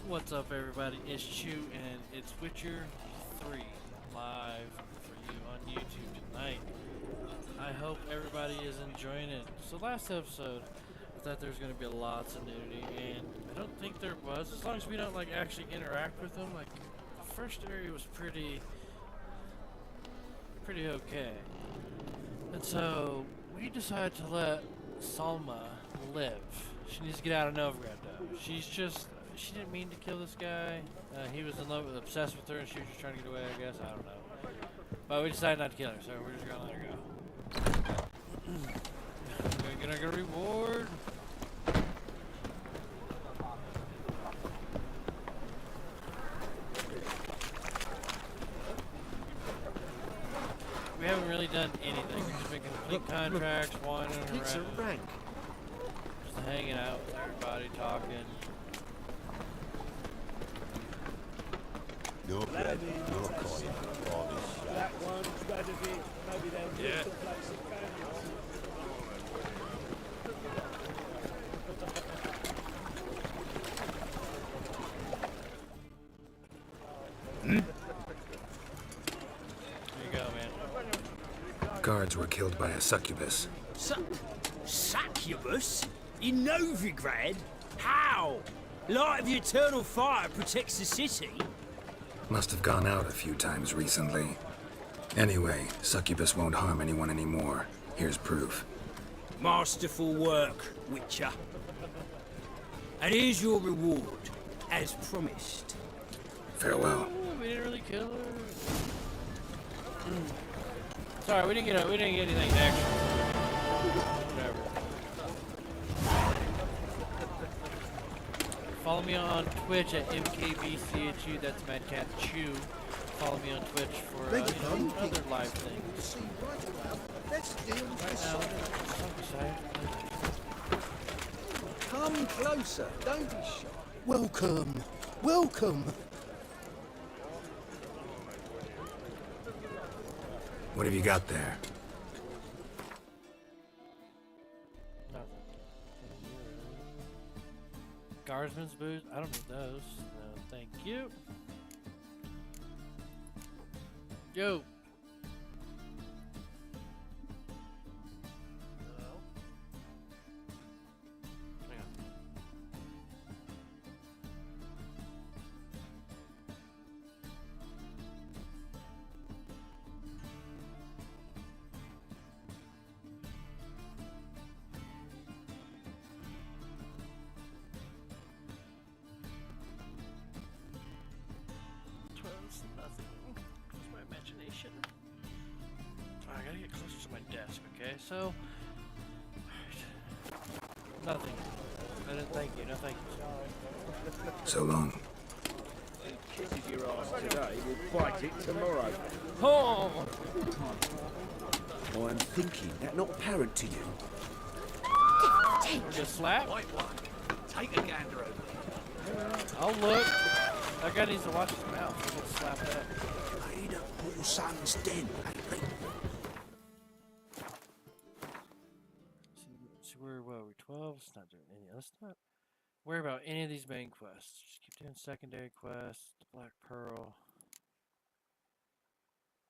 What's up, everybody? It's Chew, and it's Witcher 3 live for you on YouTube tonight. I hope everybody is enjoying it. So last episode, I thought there was going to be lots of nudity, and I don't think there was, as long as we don't like actually interact with them. Like, the first area was pretty okay. And so, we decided to let Salma live. She needs to get out of Novigrad, though. She didn't mean to kill this guy. He was in love with, obsessed with her, and she was just trying to get away, I guess. I don't know. But we decided not to kill her, so we're just gonna let her go. We're gonna get a reward. We haven't really done anything. We've just been complete contracts, wandering around. It's a rank. Just hanging out with everybody, talking. No bread, no coin, all this shit. That one's got to be, maybe they'll Yeah. someplace in families. There you go, man. Guards were killed by a succubus. Succubus? In Novigrad? How? Light of the eternal fire protects the city? Must have gone out a few times recently. Anyway, succubus won't harm anyone anymore. Here's proof. Masterful work, Witcher. And here's your reward, as promised. Farewell. Oh, we didn't really kill her. Sorry, we didn't get anything extra. Whatever. Follow me on Twitch at MKBCHU. That's Madcat Chew. Follow me on Twitch for other live things. See right well. Let's deal with Right this. now, I'm excited. Come closer. Don't be shy. Welcome, welcome. What have you got there? Guardsman's boots. I don't need those. No, thank you. Yo. Hang on. It's nothing. It's my imagination. I gotta get closer to my desk, okay? So, alright. Nothing. I didn't thank you. No, thank you. So long. Kisses your ass today, we'll bite it tomorrow. Oh! I'm thinking that not apparent to you. Just slap? White one. Take a gander over. I'll look. That guy needs to watch his mouth. He'll slap that. Ada, your son's dead, lately. See, we're 12. Let's not do any. Let's not worry about any of these main quests. Just keep doing secondary quests. The Black Pearl.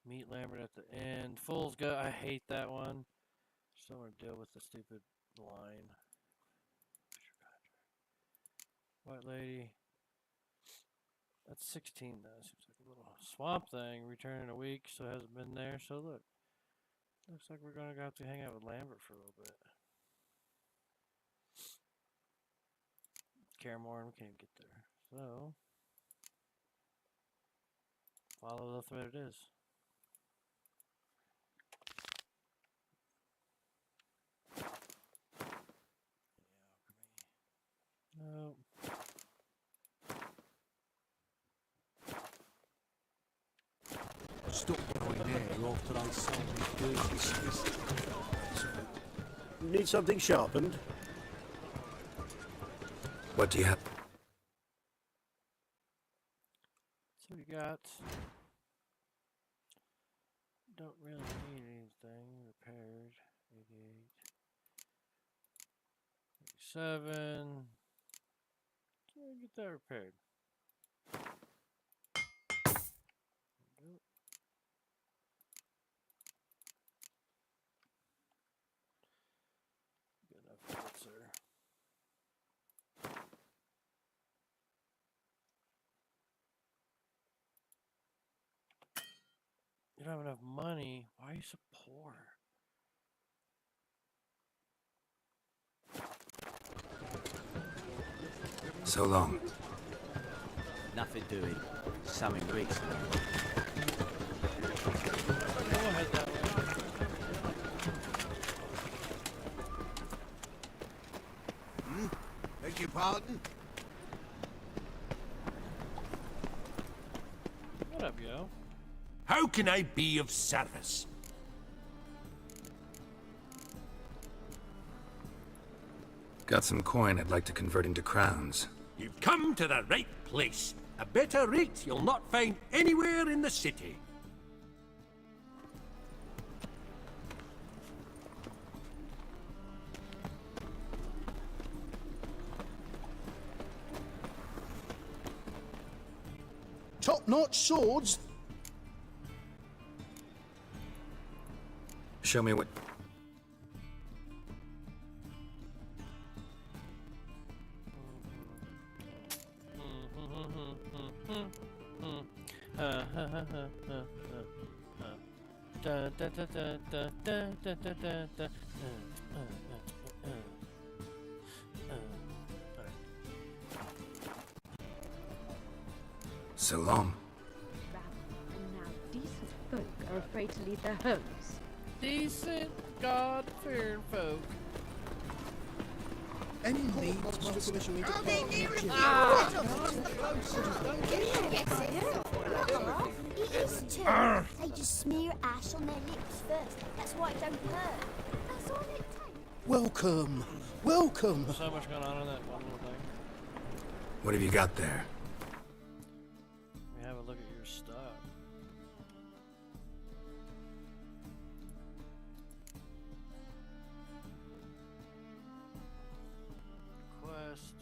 Meet Lambert at the end. Fool's Go. I hate that one. Just don't want to deal with the stupid line. White Lady. That's 16 though. Seems like a little swamp thing. Return in a week, so it hasn't been there. So look. Looks like we're gonna have to hang out with Lambert for a little bit. Caramore, we can't even get there. So follow the thread it is. No. Stop going there after I sold me dirty. Need something sharpened? What do you have? So we got. Don't really need anything repaired. 88. 87. Can we get that repaired? don't have enough money. Why are you so poor? So long. Nothing doing. Something recent. Go ahead that way. Beg your pardon? What up, yo? How can I be of service? Got some coin I'd like to convert into crowns. You've come to the right place. A better rate you'll not find anywhere in the city. Top-notch swords. Show me what... So long. And now decent folk are afraid to leave their homes. Decent, God-fearing folk. Any needs must sufficiently It is too. They just smear ash on their lips first. That's why it don't hurt. That's all it takes. Welcome. Welcome. There's so much going on in that one little thing. What have you got there? Let me have a look at your stock. Quest.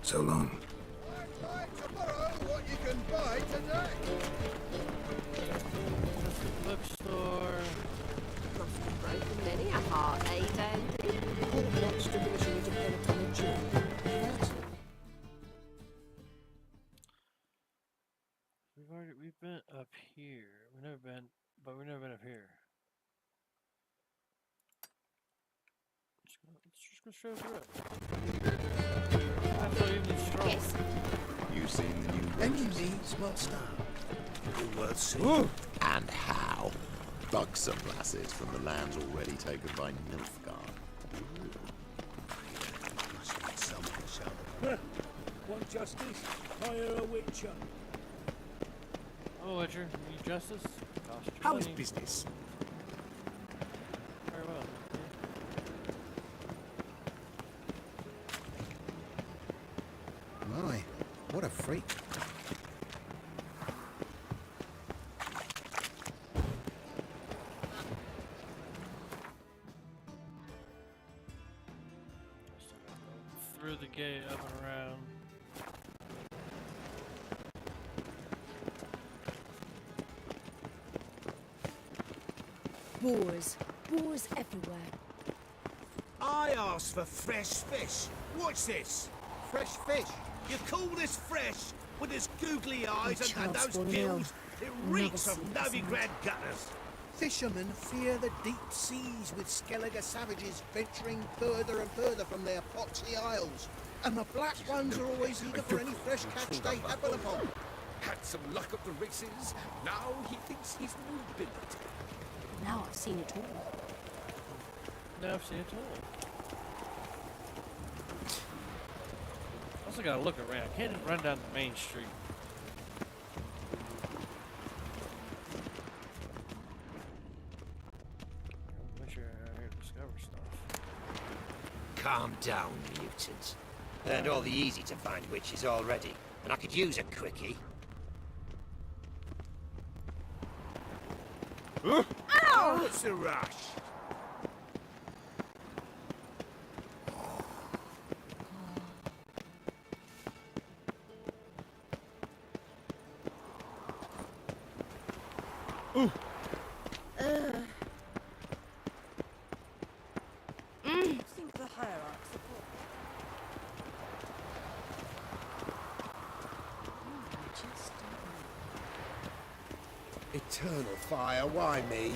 So long. What you can buy today. Bookstore. Must have broken many a heart, eh, Dandy? Top-notch stipulation into penitentiary chair. That's it. We've been up here. We've never been up here. Let's just go straight through it. That's not even strong. Yes. You've seen the new Any races? needs must have. Worth seeing. And how? Buxom lasses from the lands already taken by Nilfgaard. Must be someone shouting. Want justice? Hire a witcher. Oh, Witcher, need justice? Cost you How is money. business? Very well. My, what a freak. Through the gate, up and around. Boars. Boars everywhere. I asked for fresh fish. What's this? Fresh fish. You call this fresh? With his googly eyes and child's those born gills? It reeks Never of seen this Novigrad gutters. Fishermen fear the deep seas with Skellige savages venturing further and further from their poxy isles. And the black ones are always eager for any fresh catch they happen upon. Had some luck at the races. Now he thinks he's nobility. Now I've seen it all. No, I've seen it all. Also gotta look around. I can't just run down the main street. Make sure I'm out here to discover stuff. Calm down, mutant. Learned all the easy to find witches already, and I could use a quickie. Oh, what's the rush? eternal fire, why me?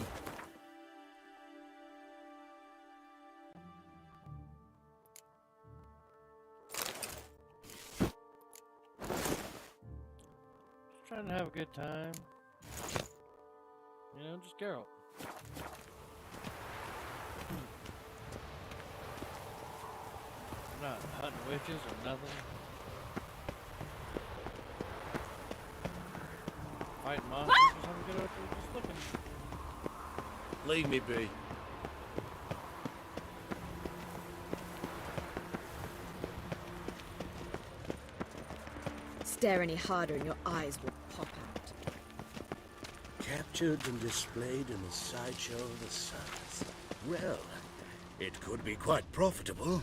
Just trying to have a good time. You know, just Geralt. I'm not hunting witches or nothing. Fighting monsters or something good out there, just looking. Leave me be. Stare any harder and your eyes will pop out. Captured and displayed in the sideshow of the suns. Well, it could be quite profitable.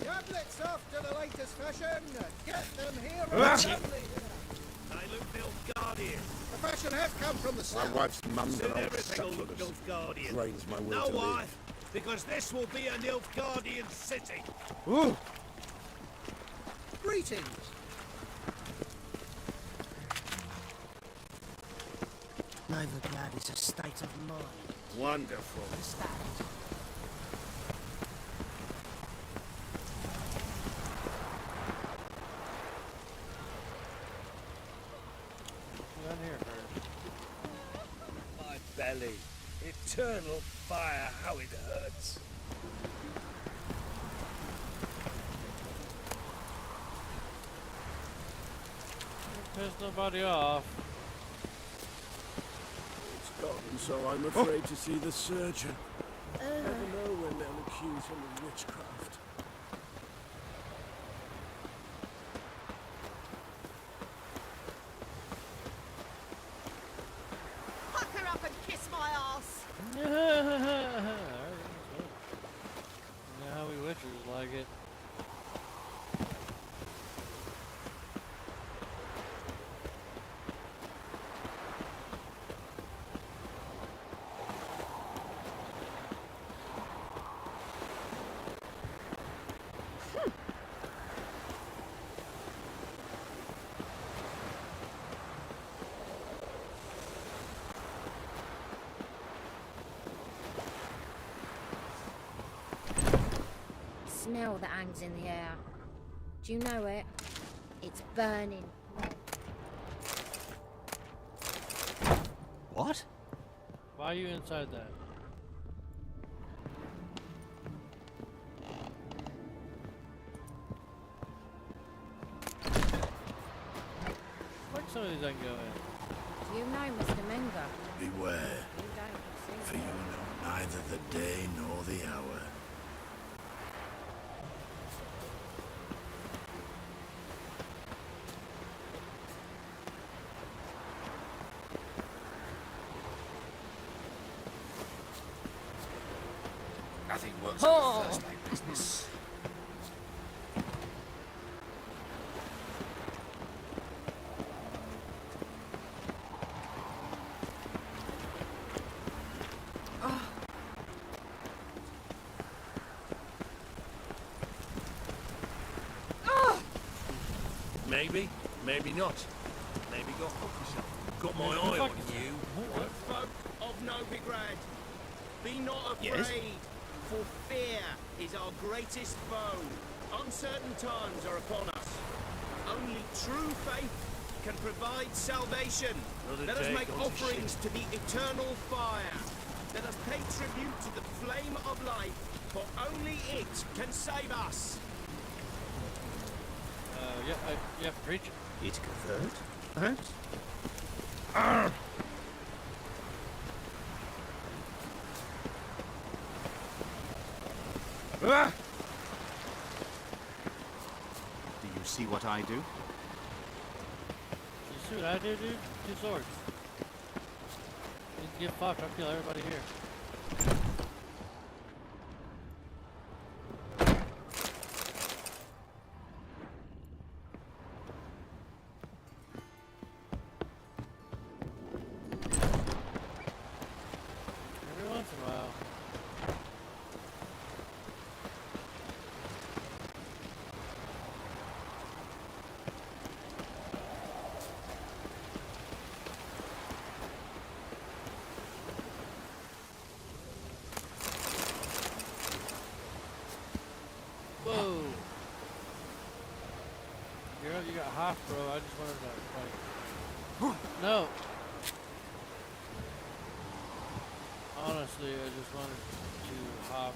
Tablets after the latest fashion. Get them here. I look Nilfgaardian. The fashion has come from the My south. wife's mum's Soon an old everything will look supplement. Nilfgaardian. Drains my will Know to why? live. Because this will be a Nilfgaardian city. Greetings. Novigrad is a state of mind. Wonderful. Down here first. My belly. Eternal fire, how it hurts. Don't piss nobody off. It's gotten so I'm afraid to see the surgeon. Never know when they'll accuse him of witchcraft. Pucker up and kiss my ass. You know how we witchers like it. Smell that hangs in the air. Do you know it? It's burning. What? Why are you inside that? Like some of these I can go in. Do you know, Mr. Menga? Beware, You don't for see you know neither the day nor the hour. Nothing works like first name business. Maybe, maybe not. Maybe go fuck yourself. Got my eye on you. Folk of Novigrad, be not afraid, Yes? for fear is our greatest foe. Uncertain times are upon us. Only true faith can provide salvation. Another Let us day make gone to offerings to the eternal fire. Let us pay tribute to the flame of life, for only it can save us. Yeah, preach it. It convert, perhaps? Do you see what I do? You see what I do, dude? Two swords. You need to get fucked. I'll kill everybody here. Every once in a while. Whoa. Girl, you got hot, bro. I just wanted to, like... No! Honestly, I just wanted to hop.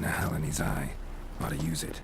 Nahalani's eye. Ought to use it.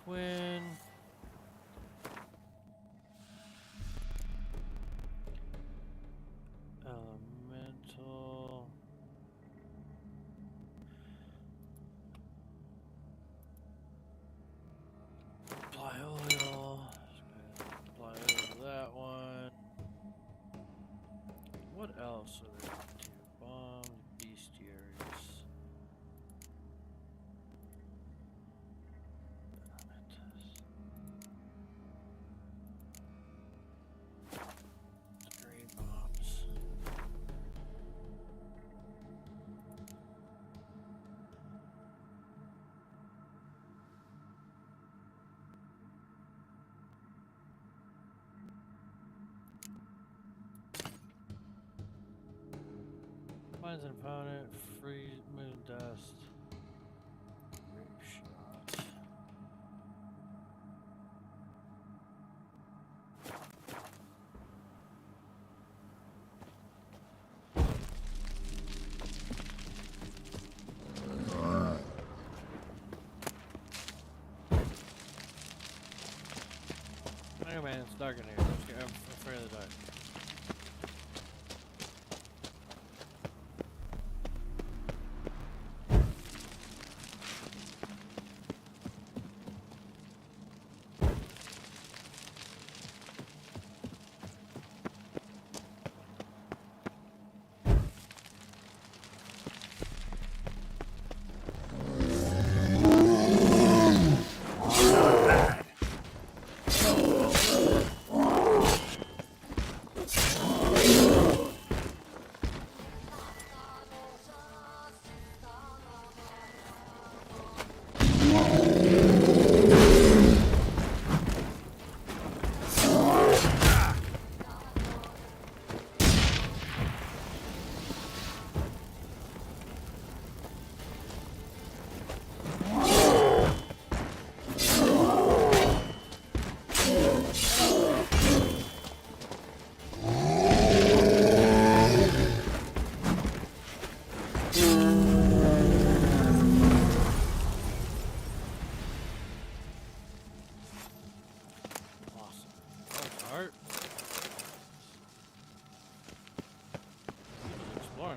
Quinn. Elemental. Apply oil. Apply oil to that one. What else are there to do? Bombs, bestiaries. Green bombs. Finds an opponent, freeze, moon dust. Grape shot. Oh man, it's dark in here. I'm afraid of the dark.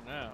Now.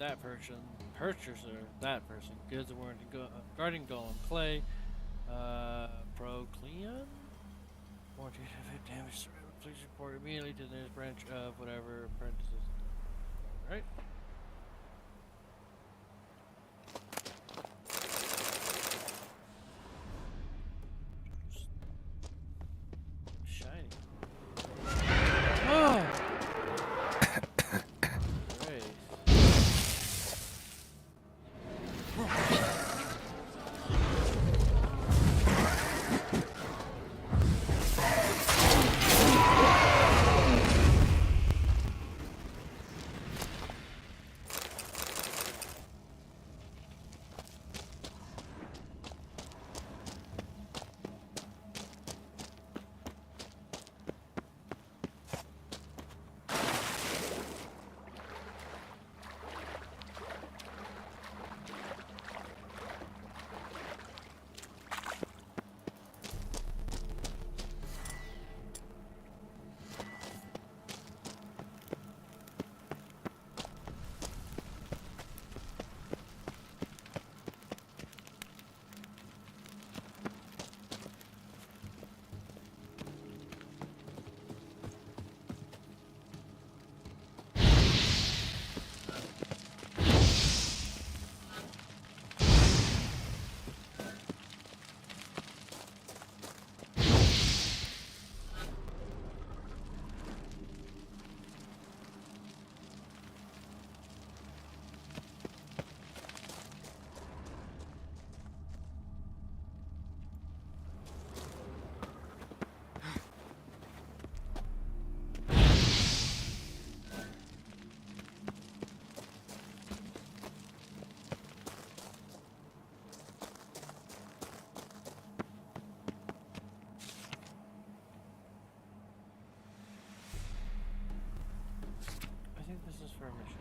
that person, purchaser, that person, goods and warranty, guardian golem, clay, procleon, warranty, damage, please report immediately to the nearest branch of whatever apprentices. Right? Shiny. Oh! Great. I think this is for a mission.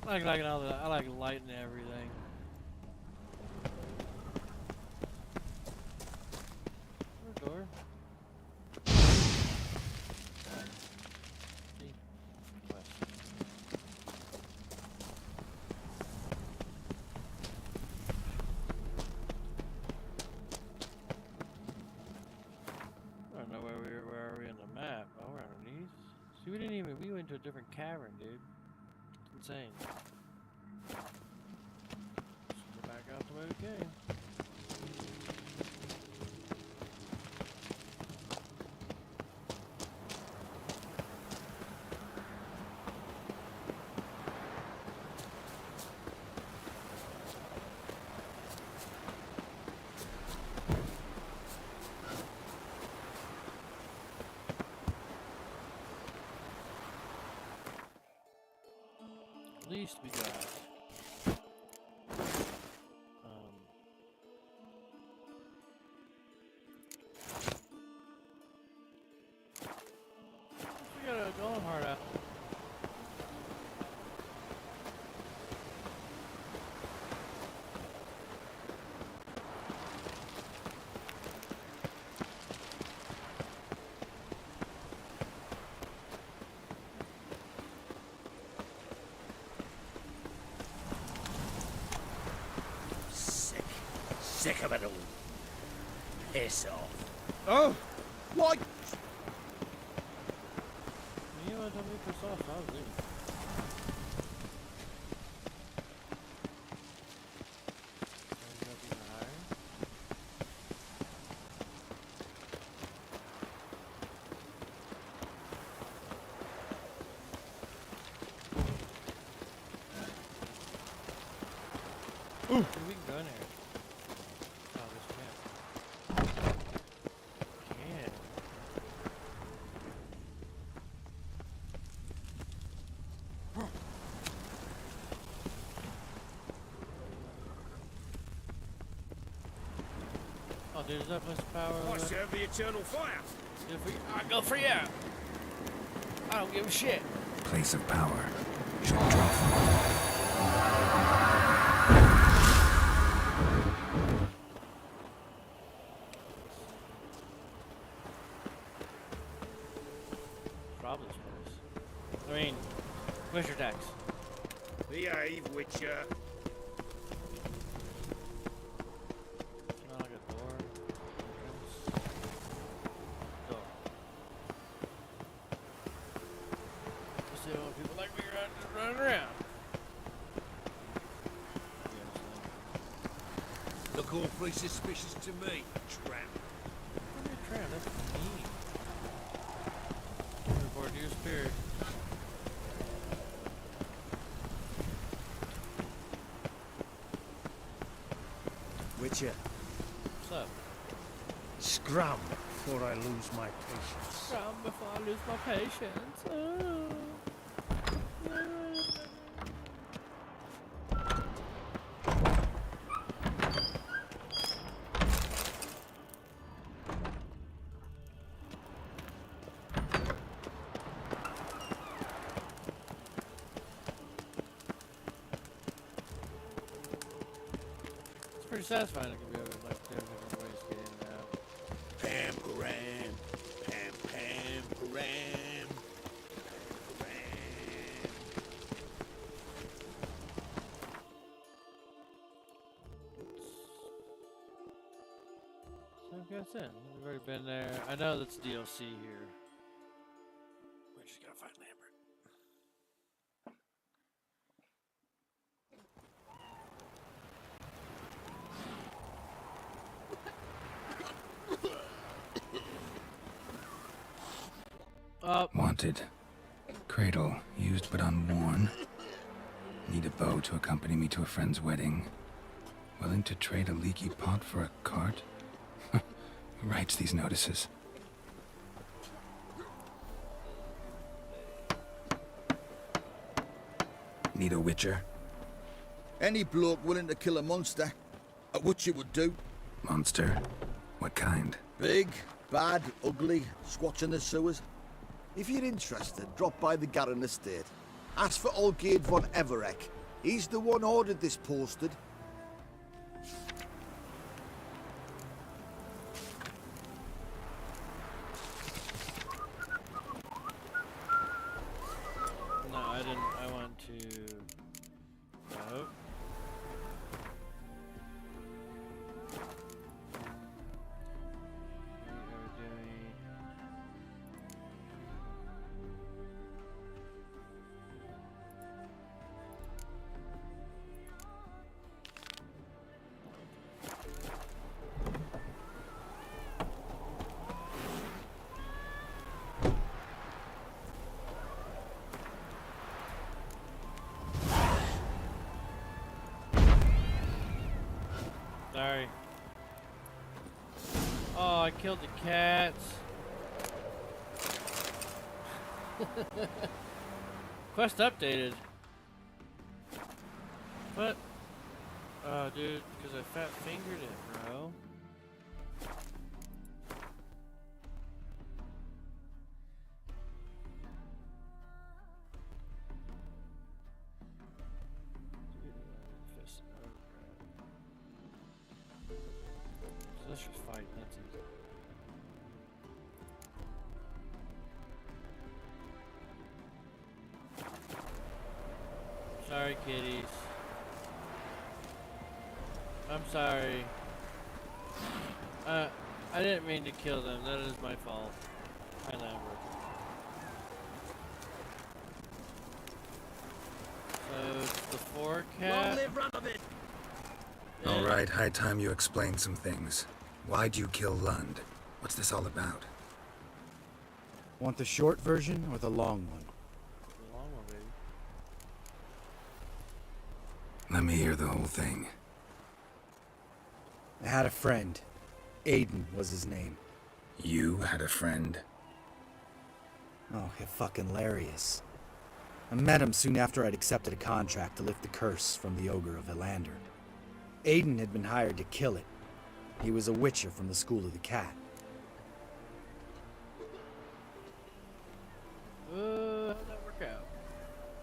I like all the, I like light and everything. Door. I don't know where are we on the map? Oh, we're underneath. See, we went to a different cavern, dude. It's insane. Let's go back out the way we came. At least we got we got a golem heart out. Sick of it all. Piss off. Oh! Why? You want to tell me piss off? I was leaving. Ooh. We can go in here. dude, is that place of power? I serve the eternal fire. I go for you. I don't give a shit. Place of power. Should drop them. Probably this place. I mean, where's your tax? Behave, Witcher. Smell like a door. Door. You see what people like me running around. Look awfully suspicious to me, tramp. What are you trying? That's me. Report to your spirit. Witcher, What's up? scram before I lose my patience. Scram before I lose my patience. Oh. It's pretty satisfying. It can be like different ways to get in and out. Pam-param, pam-pam-param, pam-param. So I guess in. We've already been there. I know that's DLC here. We just gotta find Lambert. Wanted. Cradle, used but unworn. Need a bow to accompany me to a friend's wedding. Willing to trade a leaky pot for a cart? Who writes these notices? Need a witcher? Any bloke willing to kill a monster, a witcher would do. Monster? What kind? Big, bad, ugly, squats in the sewers. If you're interested, drop by the Garren estate. Ask for Olgerd von Everek. He's the one ordered this posted. No, I didn't. I want to. No. Sorry. Oh, I killed the cats. Quest updated. What? Oh, dude, because I fat fingered it, bro. Let's just fight. That's easy. Sorry, kitties. I'm sorry. I didn't mean to kill them. That is my fault. Hi, Lambert. So it's the forecast. Long live Rabbit! All right, high time you explain some things. Why'd you kill Lund? What's this all about? Want the short version or the long one? The long one, baby. Let me hear the whole thing. I had a friend. Aiden was his name. You had a friend? Oh, fucking hilarious. I met him soon after I'd accepted a contract to lift the curse from the Ogre of Elander. Aiden had been hired to kill it. He was a witcher from the School of the Cat. How'd that work out?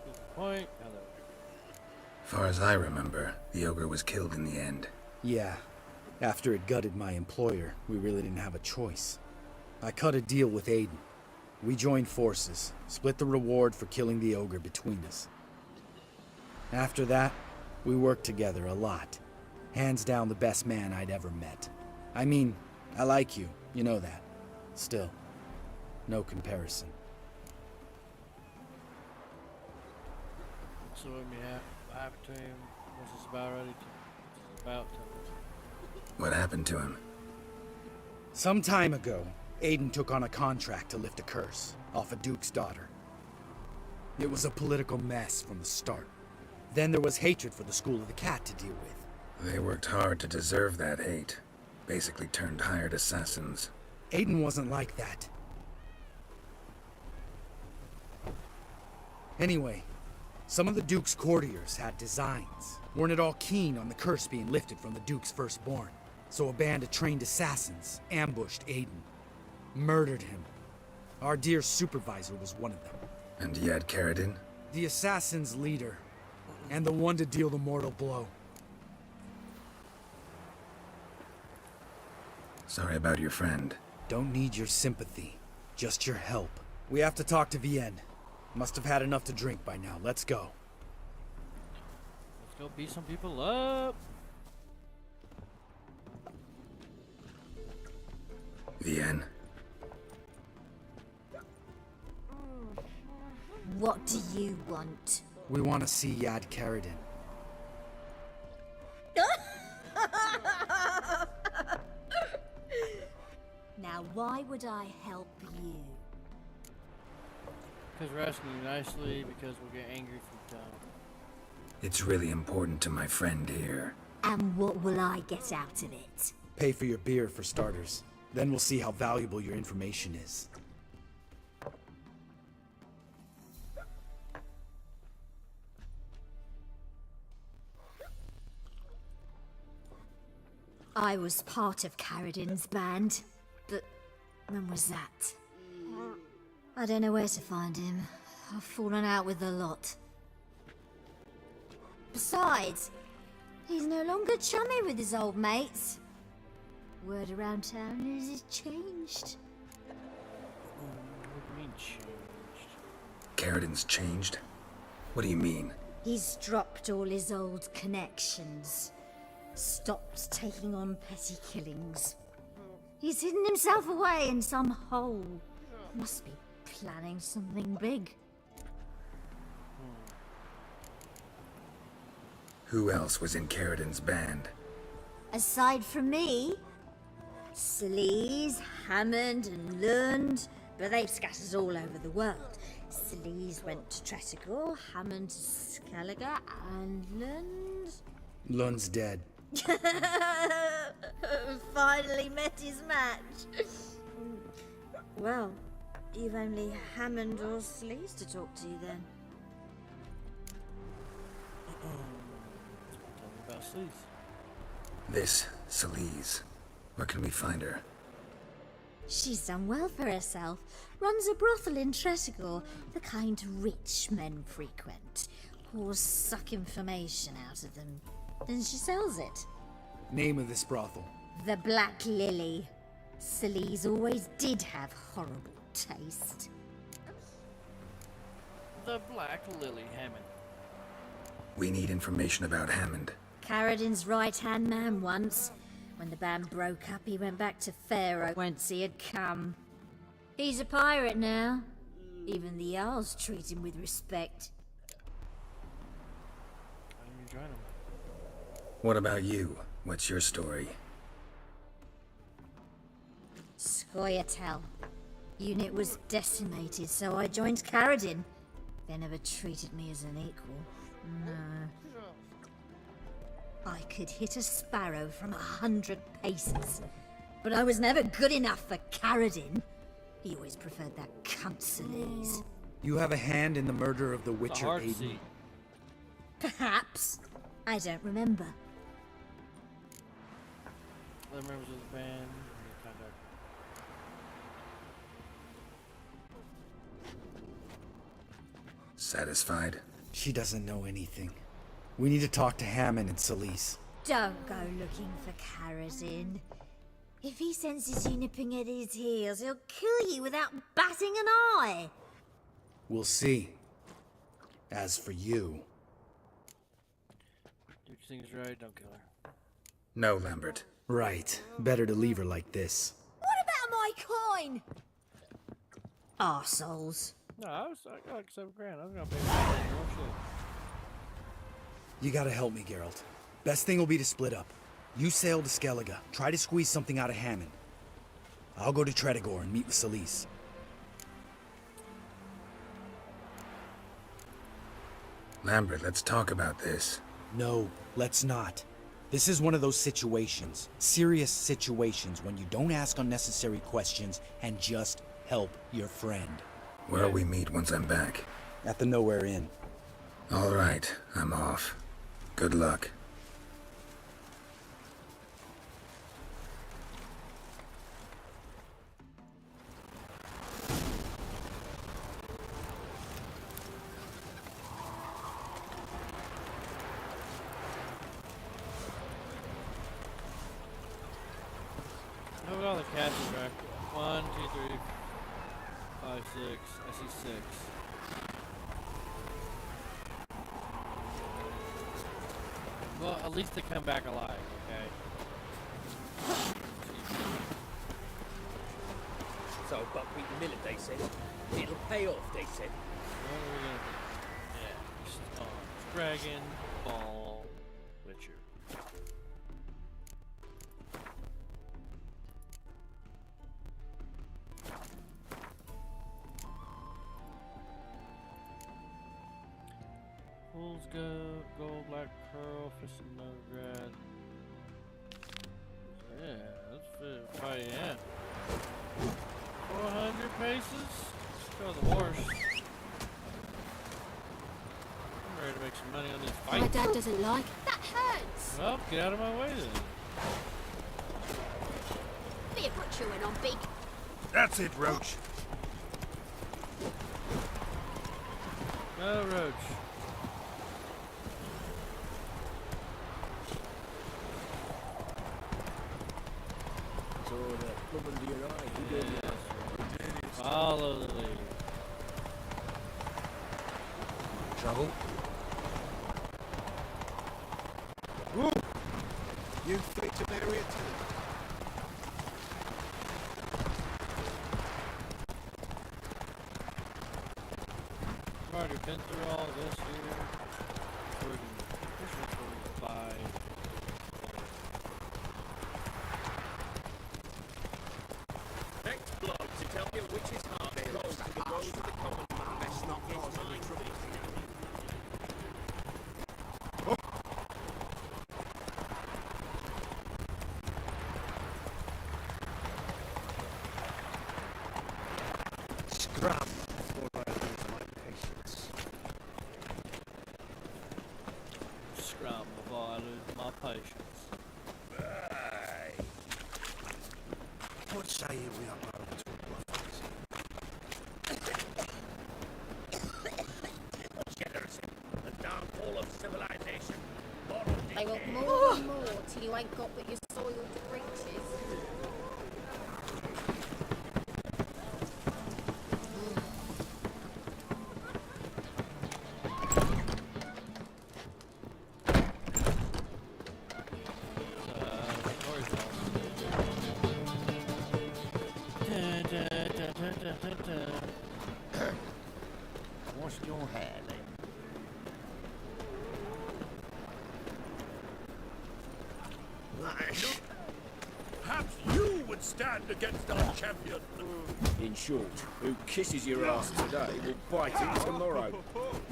Good point. How'd that work Far as I remember, the ogre was killed in the end. Yeah. After it gutted my employer, we really didn't have a choice. I cut a deal with Aiden. We joined forces, split the reward for killing the ogre between us. After that, we worked together a lot. Hands down the best man I'd ever met. I mean, I like you, you know that. Still, no comparison. So what happened to him? What's this about already? What's this about? Tell me. What happened to him? Some time ago, Aiden took on a contract to lift a curse off a duke's daughter. It was a political mess from the start. Then there was hatred for the School of the Cat to deal with. They worked hard to deserve that hate. Basically turned hired assassins. Aiden wasn't like that. Anyway, some of the Duke's courtiers had designs. Weren't at all keen on the curse being lifted from the Duke's firstborn. So a band of trained assassins ambushed Aiden. Murdered him. Our dear supervisor was one of them. And you had Carradine? The assassin's leader. And the one to deal the mortal blow. Sorry about your friend. Don't need your sympathy. Just your help. We have to talk to Vienne. Must have had enough to drink by now. Let's go. Let's go beat some people up. Vienne. What do you want? We want to see Yad Carradine. Now, why would I help you? Because we're asking you nicely, because we'll get angry if we don't. It's really important to my friend here. And what will I get out of it? Pay for your beer for starters. Then we'll see how valuable your information is. I was part of Carradine's band, but when was that? I don't know where to find him. I've fallen out with a lot. Besides, he's no longer chummy with his old mates. Word around town is he's changed. What do you mean changed? Carradine's changed? What do you mean? He's dropped all his old connections. Stopped taking on petty killings. He's hidden himself away in some hole. Must be planning something big. Who else was in Carradine's band? Aside from me, Sleaze, Hammond and Lund, but they've scattered all over the world. Sleaze went to Tretigor, Hammond to Skellige, and Lund... Lund's dead. Finally met his match. Well, you've only Hammond or Sleaze to talk to then. Tell me about Sleaze. This Sleaze. Where can we find her? She's done well for herself. Runs a brothel in Tretigor, the kind rich men frequent. Whores suck information out of them. Then she sells it. Name of this brothel? The Black Lily. Sleaze always did have horrible taste. The Black Lily, Hammond. We need information about Hammond. Carradine's right-hand man once. When the band broke up, he went back to Pharaoh once he had come. He's a pirate now. Even the Jarls treat him with respect. Why don't you join him? What about you? What's your story? Scoia'tael. Unit was decimated, so I joined Carradine. They never treated me as an equal. No. I could hit a sparrow from 100 paces, but I was never good enough for Carradine. He always preferred that cunt Sleaze. You have a hand in the murder of the Witcher, Aiden? Seat. Perhaps. I don't remember. Other members of the band. Contact. Satisfied? She doesn't know anything. We need to talk to Hammond and Celise. Don't go looking for Karazin. If he senses you nipping at his heels, he'll kill you without batting an eye. We'll see. As for you... Do things right, don't kill her. No, Lambert. Right. Better to leave her like this. What about my coin? Arseholes. No, I got like $7 grand. I was gonna pay for it. Oh, shit. You gotta help me, Geralt. Best thing will be to split up. You sail to Skellige. Try to squeeze something out of Hammond. I'll go to Tretogor and meet with Celise. Lambert, let's talk about this. No, let's not. This is one of those situations, serious situations, when you don't ask unnecessary questions and just help your friend. Where'll we meet once I'm back? At the Nowhere Inn. All right, I'm off. Good luck. Look at all the catches right. 1, 2, 3, 5, 6. I see 6. Well, at least they come back alive, okay? So buckwheat millet, they said. It'll pay off, they said. What are we gonna do? Yeah, just Dragon, Ball, Witcher. Fool's Gold, Black Pearl, Fist of Novigrad. Yeah, that's probably, yeah. 400 paces? Let's go the horse. I'm ready to make some money on this fight. My dad doesn't like. That hurts! Well, get out of my way then. Be a butcher when I'm big. That's it, Roach. No, Roach. So the plumb under your eye, you do it. Follow the lead. Trouble? Woo! You fix an area too. I've already been through all of this here. So we can push it towards 5. Next bloke to tell you which is hard goes to the road to the common man. Best not cause any trouble. Scram before I lose my patience. Scrum before I lose my patience. What say we upload to Generosity, the downfall of civilization. They want more and more till you ain't got but your soiled breeches. What's your hair then? Perhaps you would stand against our champion. In short, who kisses your ass today will bite it tomorrow.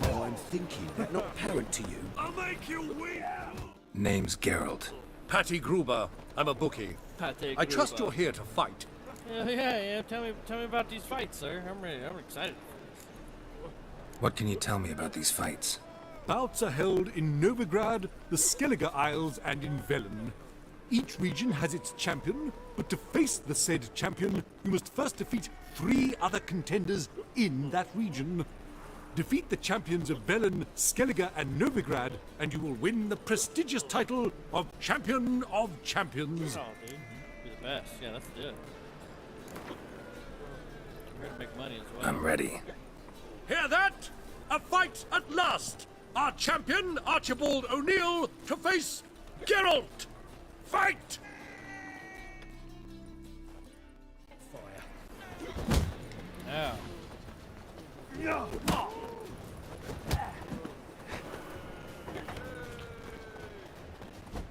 I'm thinking that not apparent to you. I'll make you win. Name's Geralt. Patty Gruber. I'm a bookie. Pate I trust Gruber. you're here to fight. Yeah. Tell me about these fights, sir. I'm ready. I'm excited. What can you tell me about these fights? Bouts are held in Novigrad, the Skellige Isles, and in Velen. Each region has its champion, but to face the said champion, you must first defeat 3 other contenders in that region. Defeat the champions of Velen, Skellige, and Novigrad, and you will win the prestigious title of Champion of Champions. Oh, dude. You're the best. Yeah, let's do it. We're gonna make money as well. I'm ready. Hear that? A fight at last! Our champion, Archibald O'Neill, to face Geralt! Fight! Yeah.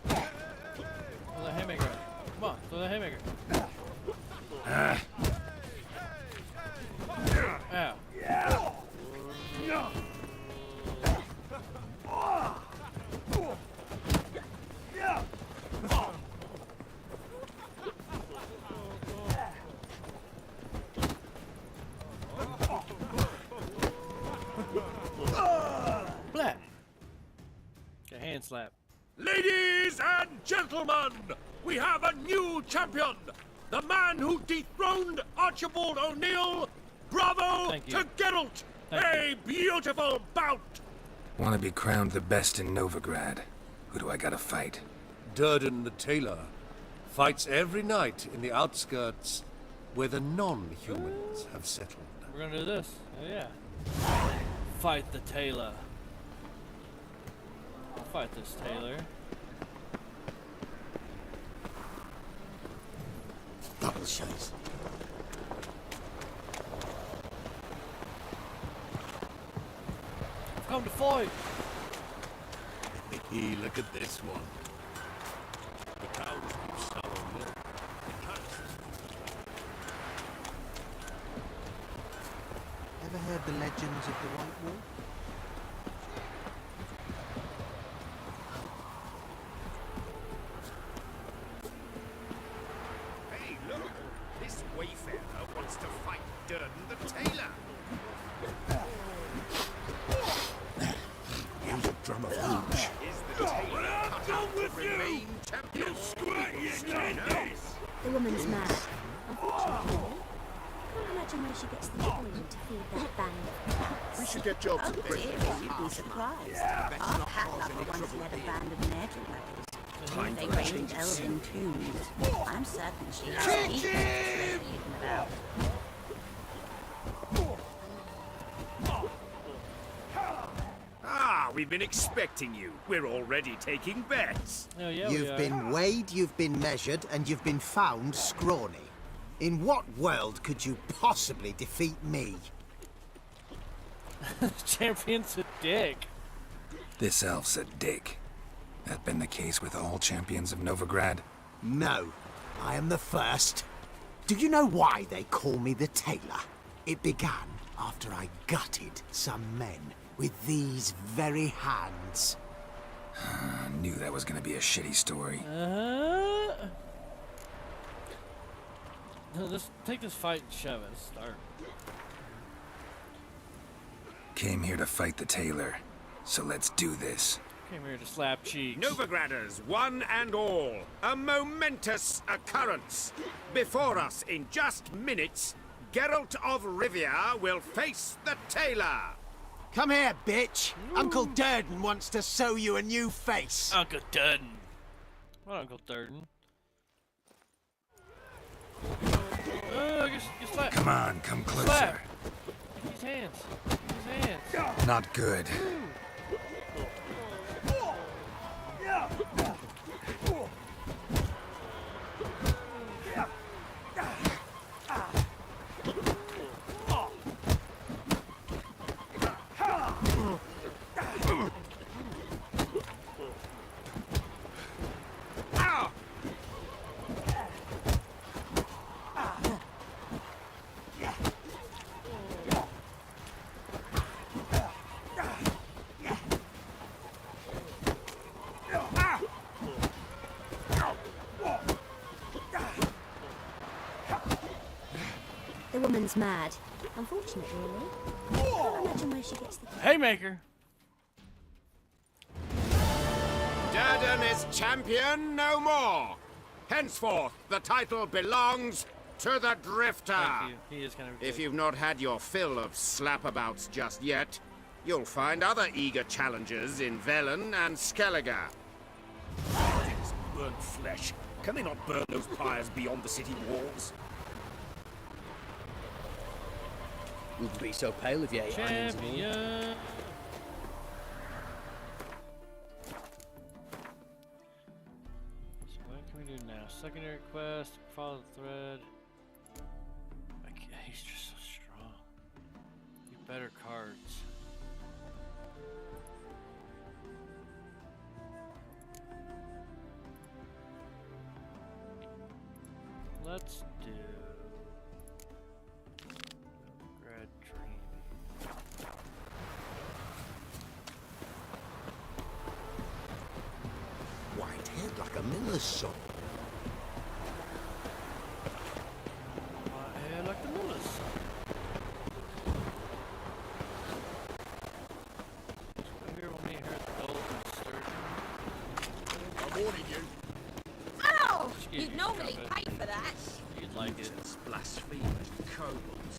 Throw the haymaker. Come on, throw the haymaker. Ow. Blah. Get a hand slap. Ladies and gentlemen, we have a new champion! The man who dethroned Archibald O'Neill! Bravo to Geralt! A beautiful bout! Want to be crowned the best in Novigrad. Who do I gotta fight? Durden the tailor fights every night in the outskirts where the non-humans have settled. We're gonna do this. Oh, yeah. Fight the tailor. I'll fight this tailor. Double shows. Come to fight! Look at this one. The cows keep sour milk. Ever heard the legends of the White Wolf? Hey, look! This wayfarer wants to fight Durden the tailor. Here's a drum of hooch. Is the tailor cut out to remain champion? The woman's mad. Unfortunately, can't imagine where she gets the oil to feed that band. We should get jobs at the Dear, you'd be surprised. Our padlocker once led a band of nettlers. They raided elven tombs. I'm certain she has deep interest in about. Ah, we've been expecting you. We're already taking bets. Oh, yeah, You've been weighed, you've been measured, and you've been found scrawny. In what world could you possibly defeat me? Champion's a dick. This elf's a dick. That been the case with all champions of Novigrad? No, I am the first. Do you know why they call me the Tailor? It began after I gutted some men with these very hands. I knew that was gonna be a shitty story. No, let's take this fight and shove it. Start. Came here to fight the tailor, so let's do this. Came here to slap cheeks. Novigraders, one and all, a momentous occurrence. Before us, in just minutes, Geralt of Rivia will face the tailor. Come here, bitch. Uncle Durden wants to sew you a new face. Uncle Durden. What Uncle Durden? Oh, you slap. Come on, come closer. Slap. His hands. His hands. Not good. The woman's mad. Unfortunately, really. Can't imagine where she gets the Haymaker. Durden is champion no more. Henceforth, the title belongs to the Drifter. Thank you. He is kind of. If you've not had your fill of slapabouts just yet, you'll find other eager challengers in Velen and Skellige. Things burnt flesh. Can they not burn those pyres beyond the city walls? Wouldn't be so pale if you ate onions and all. Champion. So what can we do now? Secondary quest. Follow the thread. He's just so strong. Get better cards. Let's do Grad Dream. White head like a miller's son. My hair like the miller's son. Come here when we heard the golden sturgeon. I'm warning you. Ow! Excuse You'd me, normally drop pay for that. You'd like it. It's blasphemous kobolds.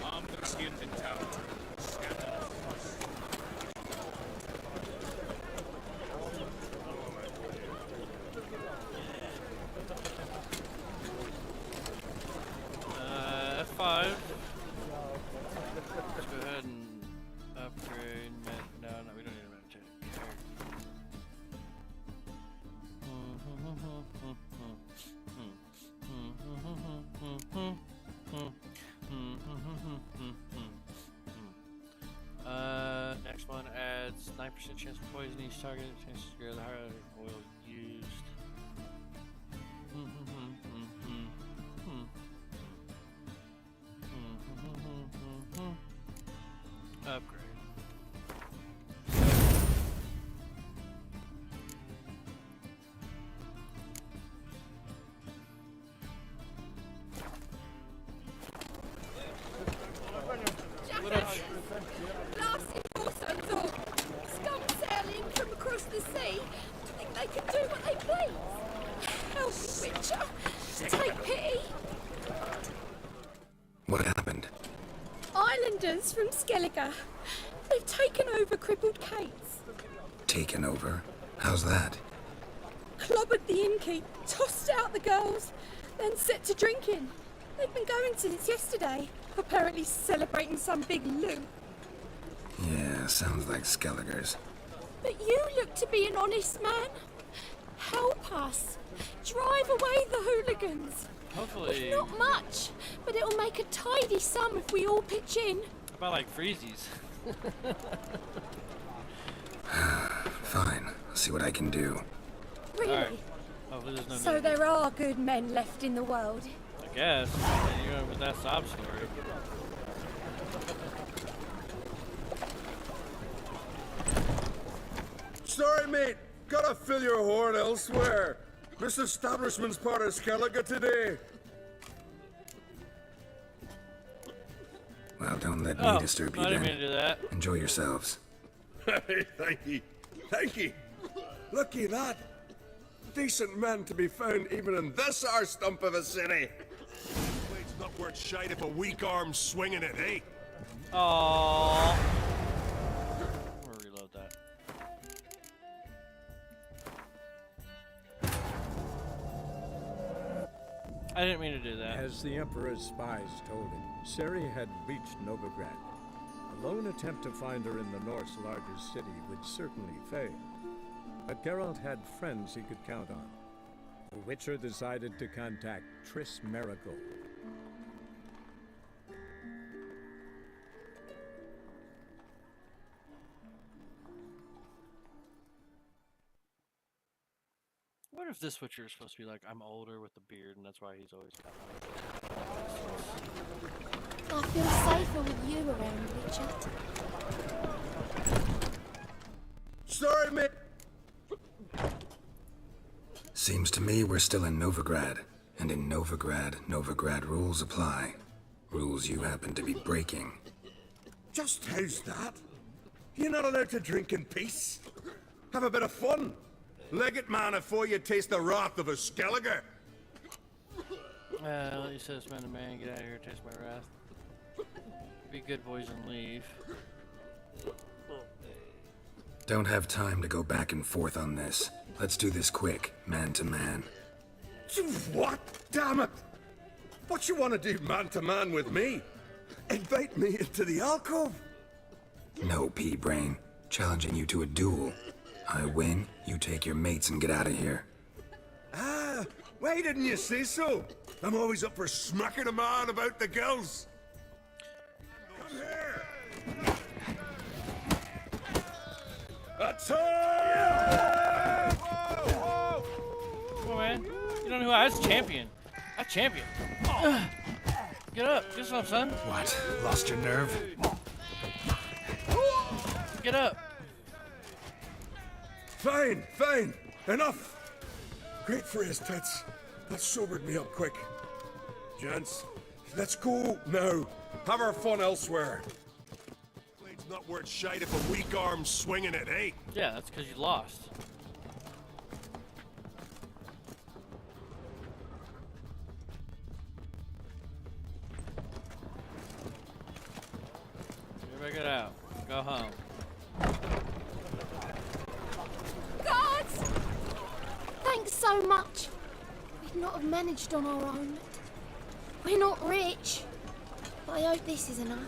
I'm the skin in town. F5. Let's go ahead and upgrade. No, we don't need a magic. Next one adds 9% chance of poison each target. Chances to grow the higher oil used. Upgrade. What up? Blasted Warsons or scum sailing from across the sea think they can do what they please. Help me, Witcher. Take pity. What happened? Islanders from Skellige. They've taken over crippled Kate's. Taken over? How's that? Clobbered the innkeep, tossed out the girls, then set to drinking. They've been going since yesterday, apparently celebrating some big loot. Yeah, sounds like Skelligers. But you look to be an honest man. Help us. Drive away the hooligans. Hopefully. Not much, but it'll make a tidy sum if we all pitch in. How about like freezies? Fine, I'll see what I can do. Really? Alright. Hopefully there's no So need. there are good men left in the world. I guess. And you know, with that sob story. Sorry, mate. Gotta fill your horn elsewhere. This establishment's part of Skellige today. Well, don't let me disturb you I didn't then. mean to do that. Enjoy yourselves. Hey, thank you. Thank you. Looky at that. Decent men to be found even in this our stump of a city. It's not worth shite if a weak arm's swinging it, eh? Aww. I'm gonna reload that. I didn't mean to do that. As the Emperor's spies told him, Ciri had reached Novigrad. A lone attempt to find her in the North's largest city would certainly fail. But Geralt had friends he could count on. The Witcher decided to contact Triss Merigold. What if this Witcher is supposed to be like, I'm older with the beard, and that's why he's always got I feel safer with you around, Witcher. Sorry, mate. Seems to me we're still in Novigrad, and And in Novigrad rules apply. Rules you happen to be breaking. Just how's that? You're not allowed to drink in peace? Have a bit of fun. Leg it, man, before you taste the wrath of a Skelliger. Let you say this man to man, get out of here, taste my wrath. Be good boys and leave. Don't have time to go back and forth on this. Let's do this quick, man to man. What? Damn it! What you want to do man to man with me? Invite me into the alcove? No, pea-brain. Challenging you to a duel. I win, you take your mates and get out of here. Ah, why didn't you say so? I'm always up for smacking a man about the gills. Come here! That's all! Come on, man. You don't know who I was? Champion. I champion. Get up. Get some, son. What? Lost your nerve? Get up. Fine, fine. Enough. Great phrase, tits. That sobered me up quick. Gents, let's go now. Have our fun elsewhere. Blade's not worth shite if a weak arm's swinging it, eh? Yeah, that's because you lost. Everybody get out. Go home. Guards! Thanks so much. We'd not have managed on our own. We're not rich. But I hope this is enough.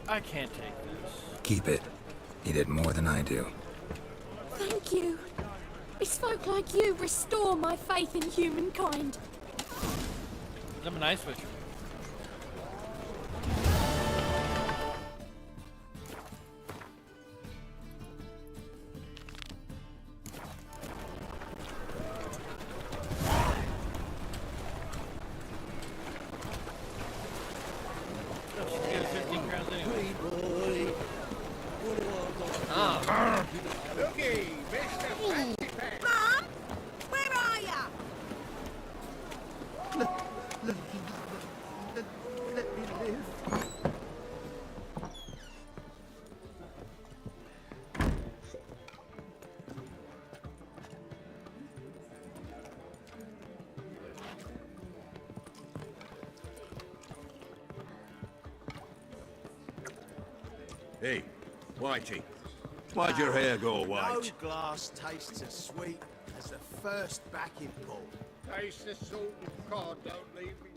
I can't take this. Keep it. You did more than I do. Thank you. It's folk like you restore my faith in humankind. I'm nice with you. Mom? Where are ya? Let me live. Hey, Whitey. Why'd your hair go white? No glass tastes as sweet as the first backing pull. Taste the salt and cod, don't leave me.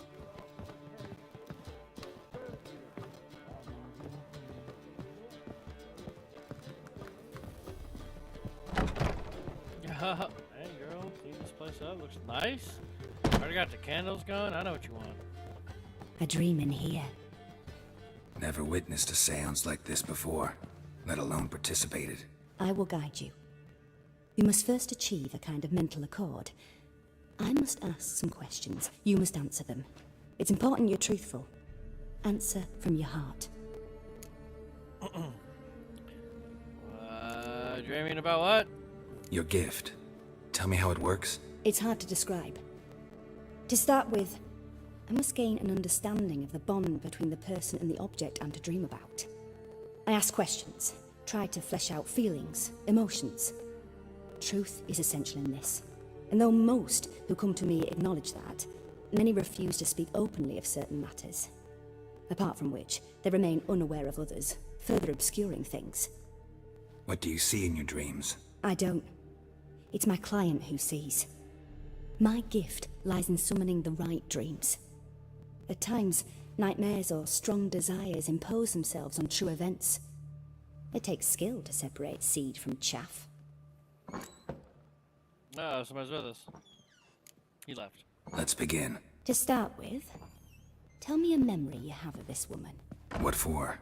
Hey girl, clean this place up. Looks nice. Already got the candles going. I know what you want. A dream in here. Never witnessed a seance like this before, let alone participated. I will guide you. You must first achieve a kind of mental accord. I must ask some questions. You must answer them. It's important you're truthful. Answer from your heart. Dreaming about what? Your gift. Tell me how it works. It's hard to describe. To start with, I must gain an understanding of the bond between the person and the object I'm to dream about. I ask questions, try to flesh out feelings, emotions. Truth is essential in this. And though most who come to me acknowledge that, many refuse to speak openly of certain matters. Apart from which, they remain unaware of others, further obscuring things. What do you see in your dreams? I don't. It's my client who sees. My gift lies in summoning the right dreams. At times, nightmares or strong desires impose themselves on true events. It takes skill to separate seed from chaff. Oh, somebody's with us. He left. Let's begin. To start with, tell me a memory you have of this woman. What for?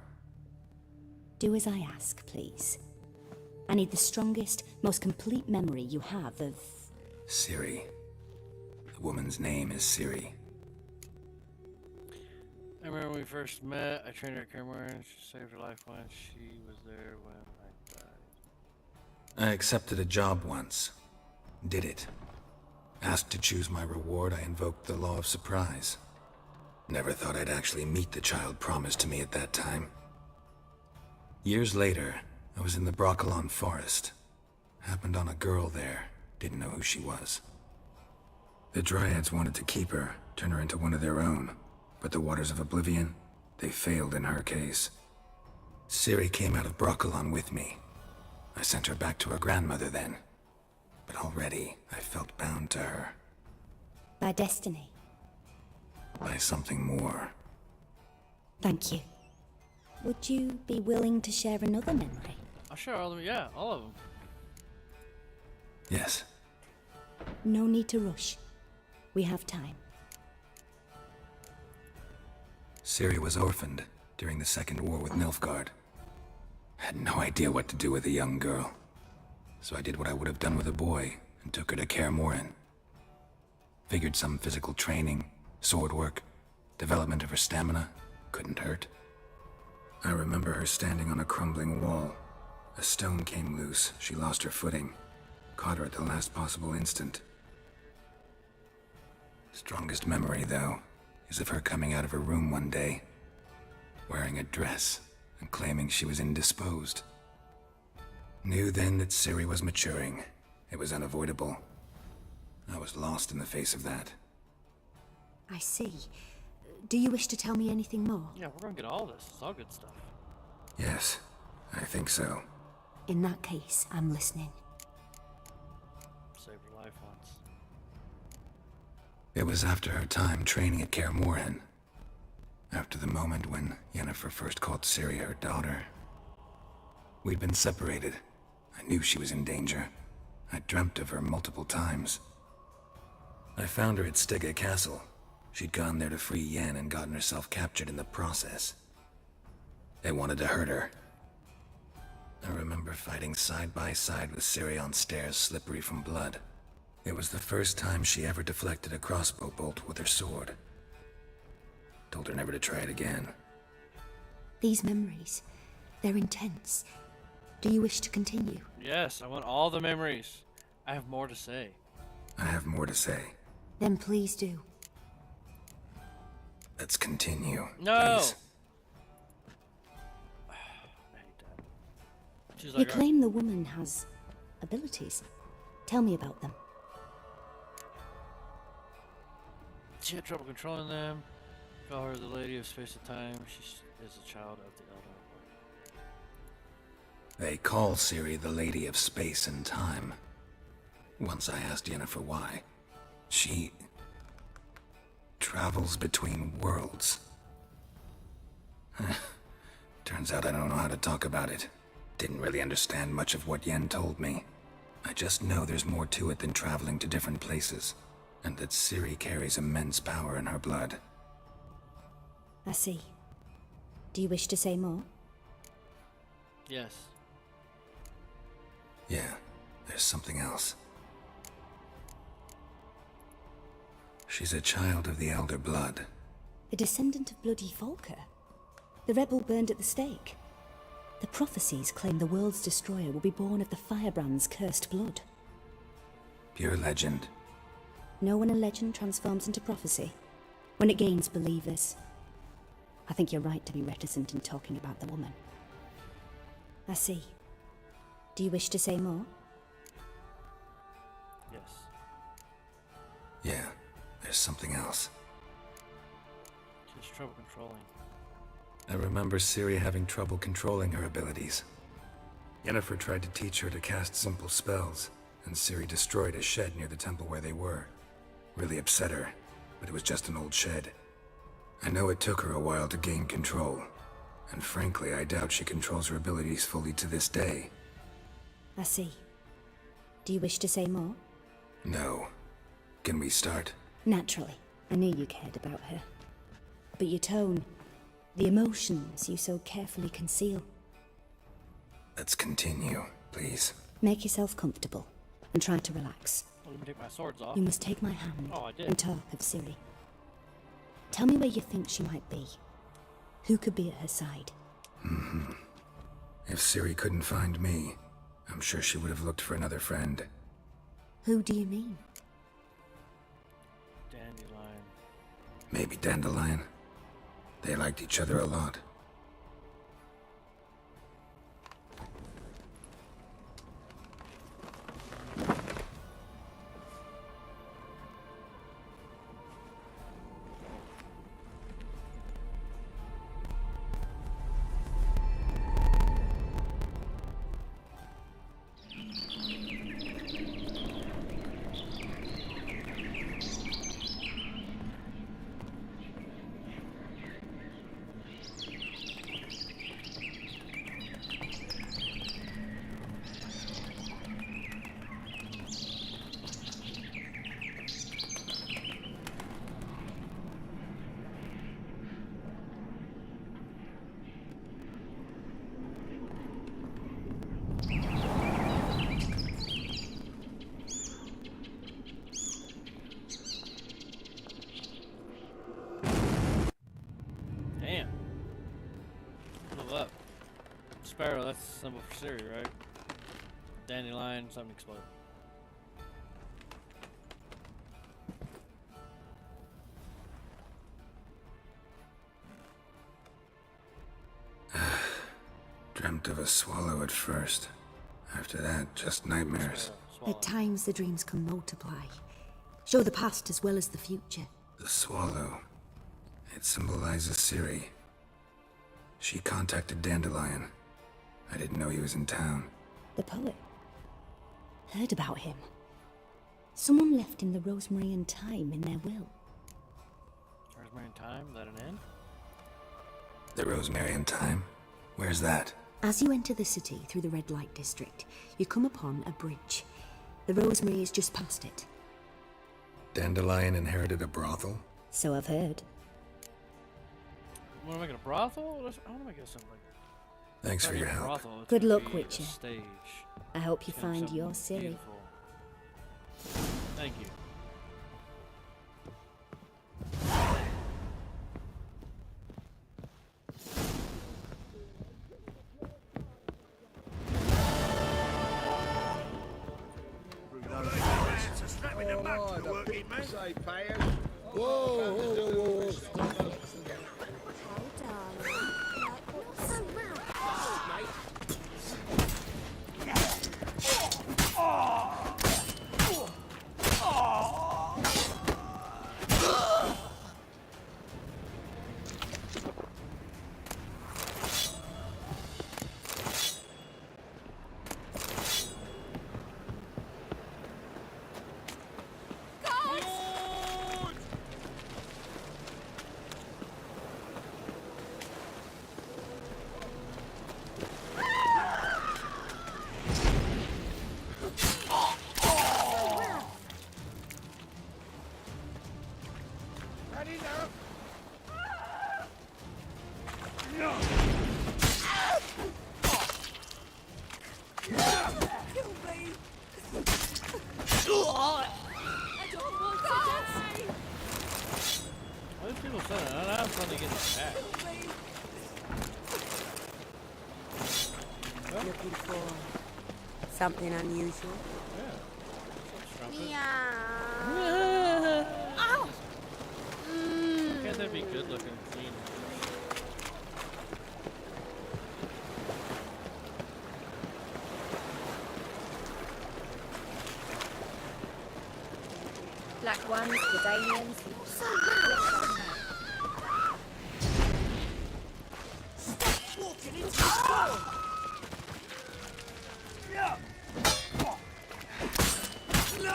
Do as I ask, please. I need the strongest, most complete memory you have of... Siri. The woman's name is Siri. I remember when we first met, I trained her at Kermore and she saved her life once. She was there when I died. I accepted a job once. Did it. Asked to choose my reward, I invoked the law of surprise. Never thought I'd actually meet the child promised to me at that time. Years later, I was in the Broccolon forest. Happened on a girl there. Didn't know who she was. The Dryads wanted to keep her, turn her into one of their own. But the Waters of Oblivion, they failed in her case. Ciri came out of Broccolon with me. I sent her back to her grandmother then. But already, I felt bound to her. By destiny. By something more. Thank you. Would you be willing to share another memory? I'll share all of them. Yeah, all of them. Yes. No need to rush. We have time. Ciri was orphaned during the Second War with Nilfgaard. Had no idea what to do with a young girl. So I did what I would have done with a boy and took her to Kaer Morhen. Figured some physical training, sword work, development of her stamina couldn't hurt. I remember her standing on a crumbling wall. A stone came loose, she lost her footing. Caught her at the last possible instant. Strongest memory, though, is of her coming out of her room one day, wearing a dress and claiming she was indisposed. Knew then that Ciri was maturing. It was unavoidable. I was lost in the face of that. I see. Do you wish to tell me anything more? Yeah, we're gonna get all this. It's all good stuff. Yes, I think so. In that case, I'm listening. Saved her life once. It was after her time training at Kaer Morhen. After the moment when Yennefer first called Ciri her daughter. We'd been separated. I knew she was in danger. I dreamt of her multiple times. I found her at Stege Castle. She'd gone there to free Yen and gotten herself captured in the process. They wanted to hurt her. I remember fighting side by side with Ciri on stairs slippery from blood. It was the first time she ever deflected a crossbow bolt with her sword. Told her never to try it again. These memories, they're intense. Do you wish to continue? Yes, I want all the memories. I have more to say. I have more to say. Then please do. Let's continue. No! Please. I hate that. She's You like, claim the woman has abilities. Tell me about them. She had trouble controlling them. Call her the Lady of Space and Time. She is a child of the Elder. They call Ciri the Lady of Space and Time. Once I asked Yennefer why. She travels between worlds. Turns out I don't know how to talk about it. Didn't really understand much of what Yen told me. I just know there's more to it than traveling to different places, and that Ciri carries immense power in her blood. I see. Do you wish to say more? Yes. Yeah, there's something else. She's a child of the Elder Blood. A descendant of bloody Volker? The rebel burned at the stake. The prophecies claim the world's destroyer will be born of the firebrand's cursed blood. Pure legend. Know when a legend transforms into prophecy? When it gains believers. I think you're right to be reticent in talking about the woman. I see. Do you wish to say more? Yes. Yeah, there's something else. She has trouble controlling. I remember Ciri having trouble controlling her abilities. Yennefer tried to teach her to cast simple spells, and Ciri destroyed a shed near the temple where they were. Really upset her, but it was just an old shed. I know it took her a while to gain control, and frankly, I doubt she controls her abilities fully to this day. I see. Do you wish to say more? No. Can we start? Naturally. I knew you cared about her. But your tone, the emotions you so carefully conceal. Let's continue, please. Make yourself comfortable, and try to relax. Let me take my swords off. You must take my hand Oh, I did. and talk of Ciri. Tell me where you think she might be. Who could be at her side? If Ciri couldn't find me, I'm sure she would have looked for another friend. Who do you mean? Dandelion. Maybe Dandelion. They liked each other a lot. Damn. Blew up. Sparrow, that's a symbol for Siri, right? Dandelion, something exploded. Dreamt of a swallow at first. After that, just nightmares. At times, the dreams can multiply. Show the past as well as the future. The swallow. It symbolizes Siri. She contacted Dandelion. I didn't know he was in town. The poet. Heard about him. Someone left him the rosemary and thyme in their will. Rosemary and thyme, let it in? The rosemary and thyme? Where's that? As you enter the city through the red light district, you come upon a bridge. The rosemary is just past it. Dandelion inherited a brothel? So I've heard. Want to make it a brothel? I want to make it something like Thanks for your help. brothel, it's Good gonna luck, be a Witcher. Stage. I hope you It's gonna be find your something Siri. beautiful. Thank you. What are people saying? I don't have fun to get attacked. Looking for something unusual? Ow! Can't that be good looking and clean? Black ones, Dandelions. Stop walking into the storm! No!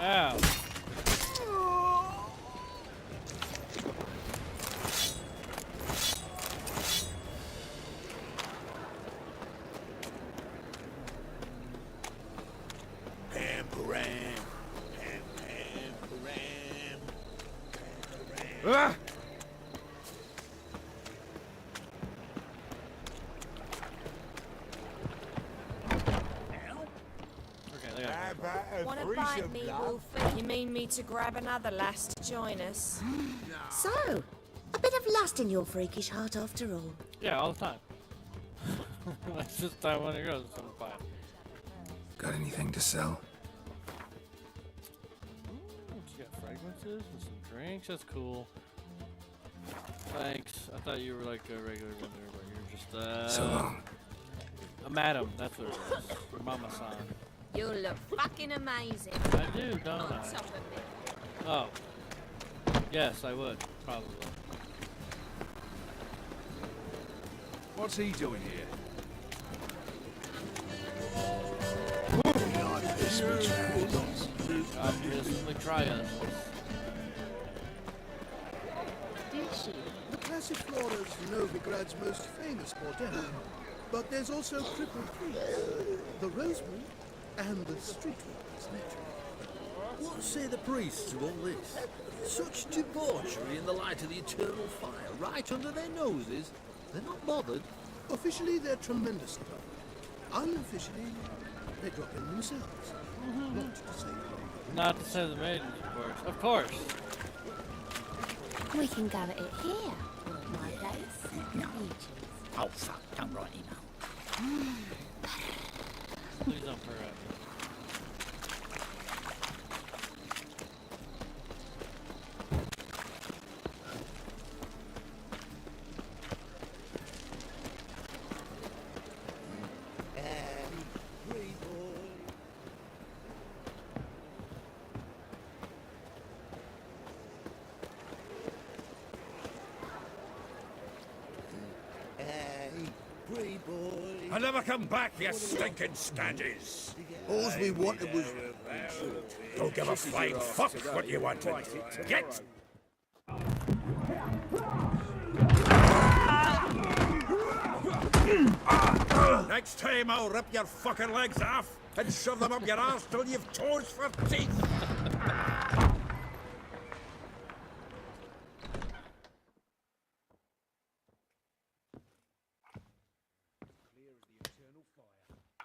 Ow. Ah! Want to bite me, Wolfie? You mean me to grab another lass to join us? So, a bit of lust in your freakish heart after all. Yeah, all the time. That's just the time when it goes. I'm fine. Got anything to sell? You got fragments? pizzas and some drinks. That's cool. Thanks. I thought you were like a regular vendor, but you're just So long. a madam. That's what it is. Mama-san. You look fucking amazing. I do, don't On I? top of me. Oh. Yes, I would probably. What's he doing here? Obviously, try us. The classic flora is Novigrad's most famous bordello. But there's also crippled trees, the rosemary, and the streetwalkers, naturally. What say the priests of all this? Such debauchery in the light of the eternal fire, right under their noses. They're not bothered. Officially, they're tremendous trouble. Unofficially, they drop in themselves. Not to say Not to say the maidens, of course. Of course. We can go at it here. My days. No. Oh, fuck. Don't write email. Please don't purr at me. I'll never come back, you stinking standies. All we wanted was... Don't give a flying fuck what you wanted. Get! Next time I'll rip your fucking legs off and shove them up your arse till you've toes for teeth.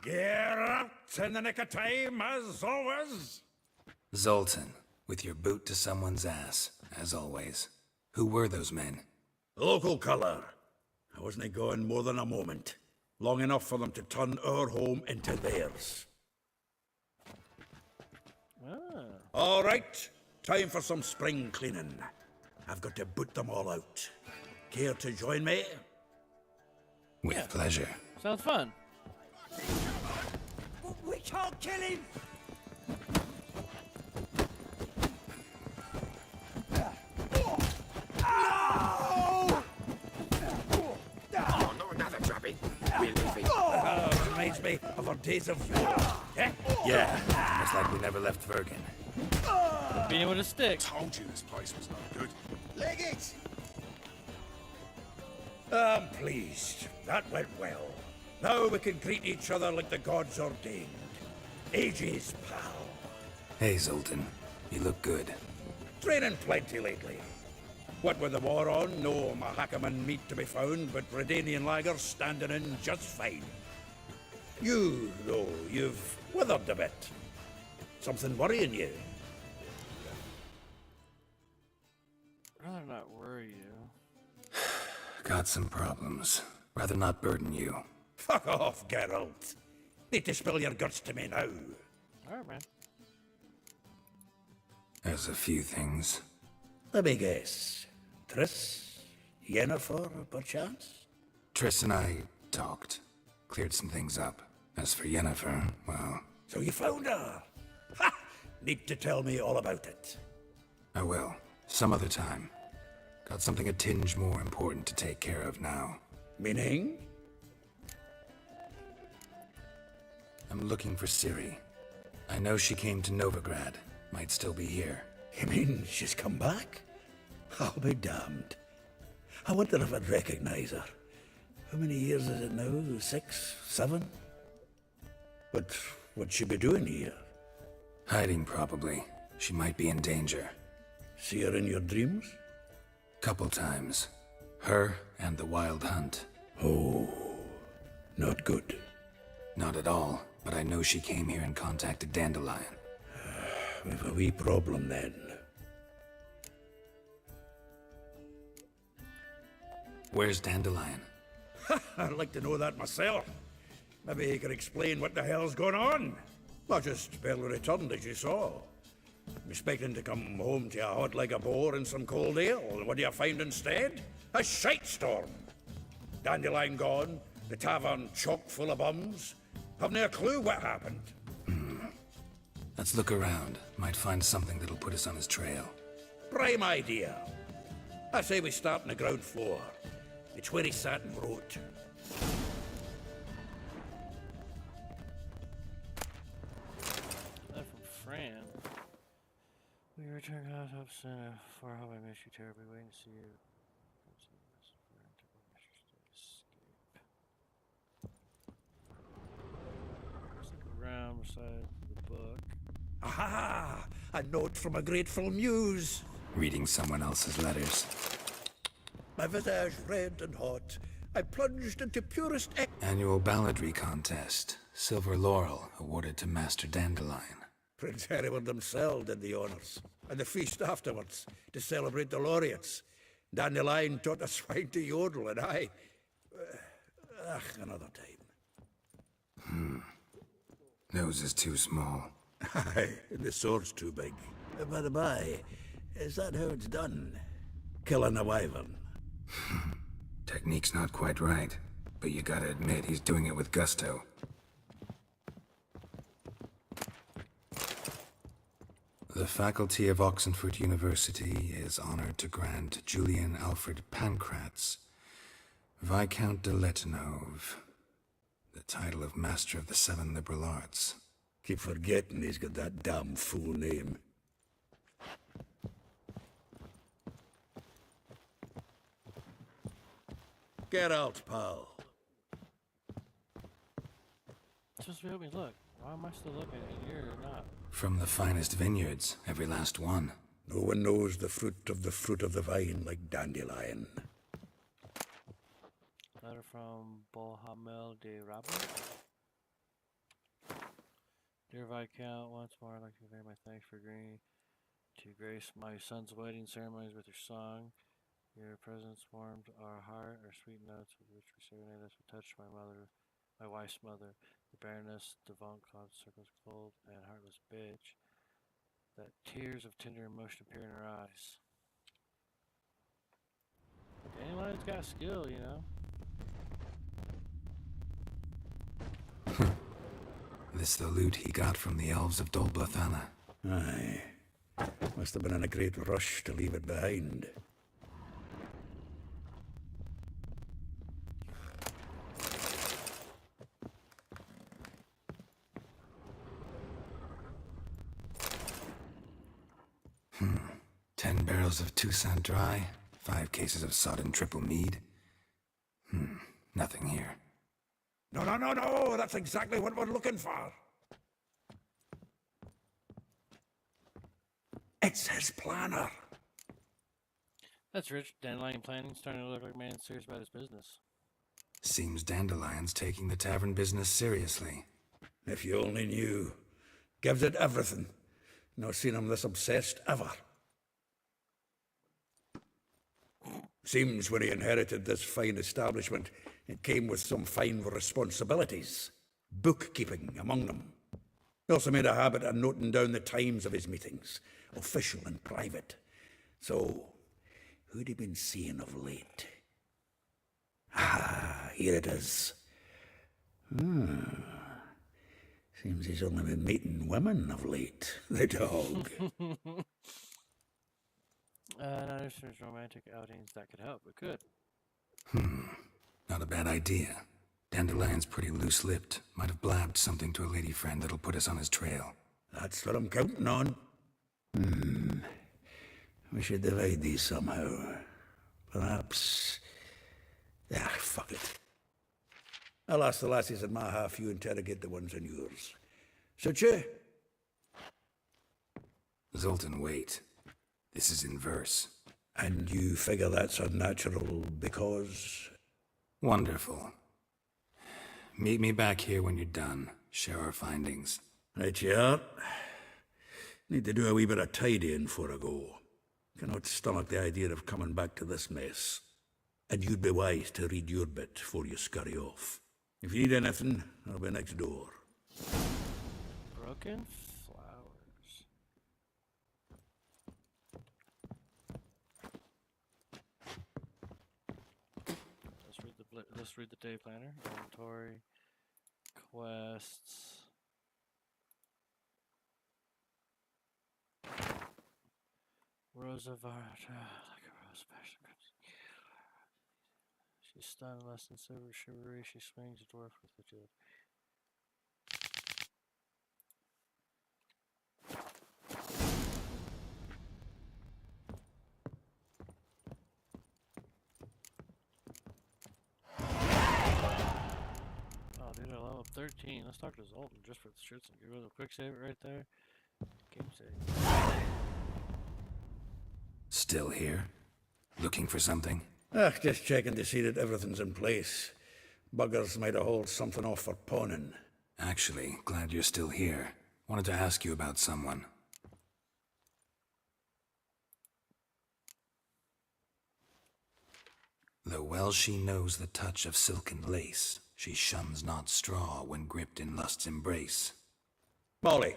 You're out in the nick of time, as always. Zoltan, with your boot to someone's ass, as always. Who were those men? Local colour. I wasn't going more than a moment. Long enough for them to turn our home into theirs. All right, time for some spring cleaning. I've got to boot them all out. Care to join me? With pleasure. Sounds fun. We can't kill him! Oh, no, another dropping. Reminds me of our days of war. Eh? Yeah, it's like we never left Vergen. Being with a stick. Told you this place was no good. Leg it! I'm pleased. That went well. Now we can greet each other like the gods ordained. Ages, pal. Hey, Zoltan. You look good. Training plenty lately. What with the war on, no Mahakaman meat to be found, but Redanian lagers standing in just fine. You, though, you've withered a bit. Something worrying you? I'd rather not worry you. Got some problems. Rather not burden you. Fuck off, Geralt. Need to spill your guts to me now. Alright, man. There's a few things. Let me guess. Triss? Yennefer, perchance? Triss and I talked. Cleared some things up. As for Yennefer, well... So you found her? Ha! Need to tell me all about it. I will. Some other time. Got something a tinge more important to take care of now. Meaning? I'm looking for Ciri. I know she came to Novigrad. Might still be here. You mean she's come back? I'll be damned. I wonder if I'd recognize her. How many years is it now? 6, 7? But what'd she be doing here? Hiding, probably. She might be in danger. See her in your dreams? Couple times. Her and the Wild Hunt. Oh, not good. Not at all, but I know she came here and contacted Dandelion. We've a wee problem then. Where's Dandelion? I'd like to know that myself. Maybe he could explain what the hell's going on. Not just barely returned, as you saw. Expecting to come home to a hot like a boar and some cold ale, and what do you find instead? A shitestorm. Dandelion gone, the tavern chock full of bums. Have no clue what happened. Let's look around. Might find something that'll put us on his trail. Prime idea. I say we start on the ground floor. It's where he sat and wrote. That from Fran. We return to the house center. For how I miss you terribly. Waiting to see you. Let's look around beside the book. Aha! A note from a grateful muse. Reading someone else's letters. My visage red and hot. I plunged into purest Annual balladry contest. Silver laurel awarded to Master Dandelion. Prince Hereward himself did the honours. And the feast afterwards, to celebrate the laureates. Dandelion taught a swine to yodel, and I... another time. Nose is too small. Aye, and the sword's too big. By the by, is that how it's done? Killing a wyvern? Technique's not quite right, but you gotta admit he's doing it with gusto. The faculty of Oxenford University is honored to grant Julian Alfred Pancratz, Viscount de Letonov, the title of Master of the Seven Liberal Arts. Keep forgetting he's got that damn fool name. Get out, pal. Just help me look. Why am I still looking and you're not? From the finest vineyards, every last one. No one knows the fruit of the vine like Dandelion. Letter from Bohamel de Rabin. Dear Viscount, once more I'd like to convey my thanks for agreeing to grace my son's wedding ceremonies with your song. Your presence warmed our heart. Our sweet notes with which we serenade us will touch my wife's mother, the Baroness de Vontclaw, circles cold and heartless bitch, that tears of tender emotion appear in her eyes. Dandelion's got skill, you know. This the loot he got from the elves of Dol Blathanna. Aye. Must have been in a great rush to leave it behind. 10 barrels of Toussaint Dry, 5 cases of sodden triple mead. Nothing here. No, that's exactly what we're looking for. It's his planner. That's rich. Dandelion planning, starting to look like a man serious about his business. Seems Dandelion's taking the tavern business seriously. If you only knew. Gives it everything. Not seen him this obsessed ever. Seems when he inherited this fine establishment, it came with some fine responsibilities. Bookkeeping among them. He also made a habit of noting down the times of his meetings, official and private. So, who'd he been seeing of late? Ah, here it is. Seems he's only been meeting women of late. The dog. Not if there's romantic outings that could help. It could. Not a bad idea. Dandelion's pretty loose-lipped. Might have blabbed something to a lady friend that'll put us on his trail. That's what I'm counting on. We should divide these somehow. Perhaps... fuck it. I'll ask the lassies in my half, you interrogate the ones in yours. Such you? Zoltan, wait. This is in verse. And you figure that's unnatural because... Wonderful. Meet me back here when you're done. Share our findings. Right you are. Need to do a wee bit of tidying before I go. Cannot stomach the idea of coming back to this mess. And you'd be wise to read your bit before you scurry off. If you need anything, I'll be next door. Broken let's read the day planner. Inventory, quests. Rosa Varta, like a rose passion. She's stunned less than silver chivalry. She swings a dwarf with agility. Oh, dude, I level up 13. Let's talk to Zoltan just for the shits and giggles. Quick save it right there. Game save. Still here? Looking for something? Just checking to see that everything's in place. Buggers might have hauled something off for pawning. Actually, glad you're still here. Wanted to ask you about someone. Though well she knows the touch of silken lace, she shuns not straw when gripped in lust's embrace. Molly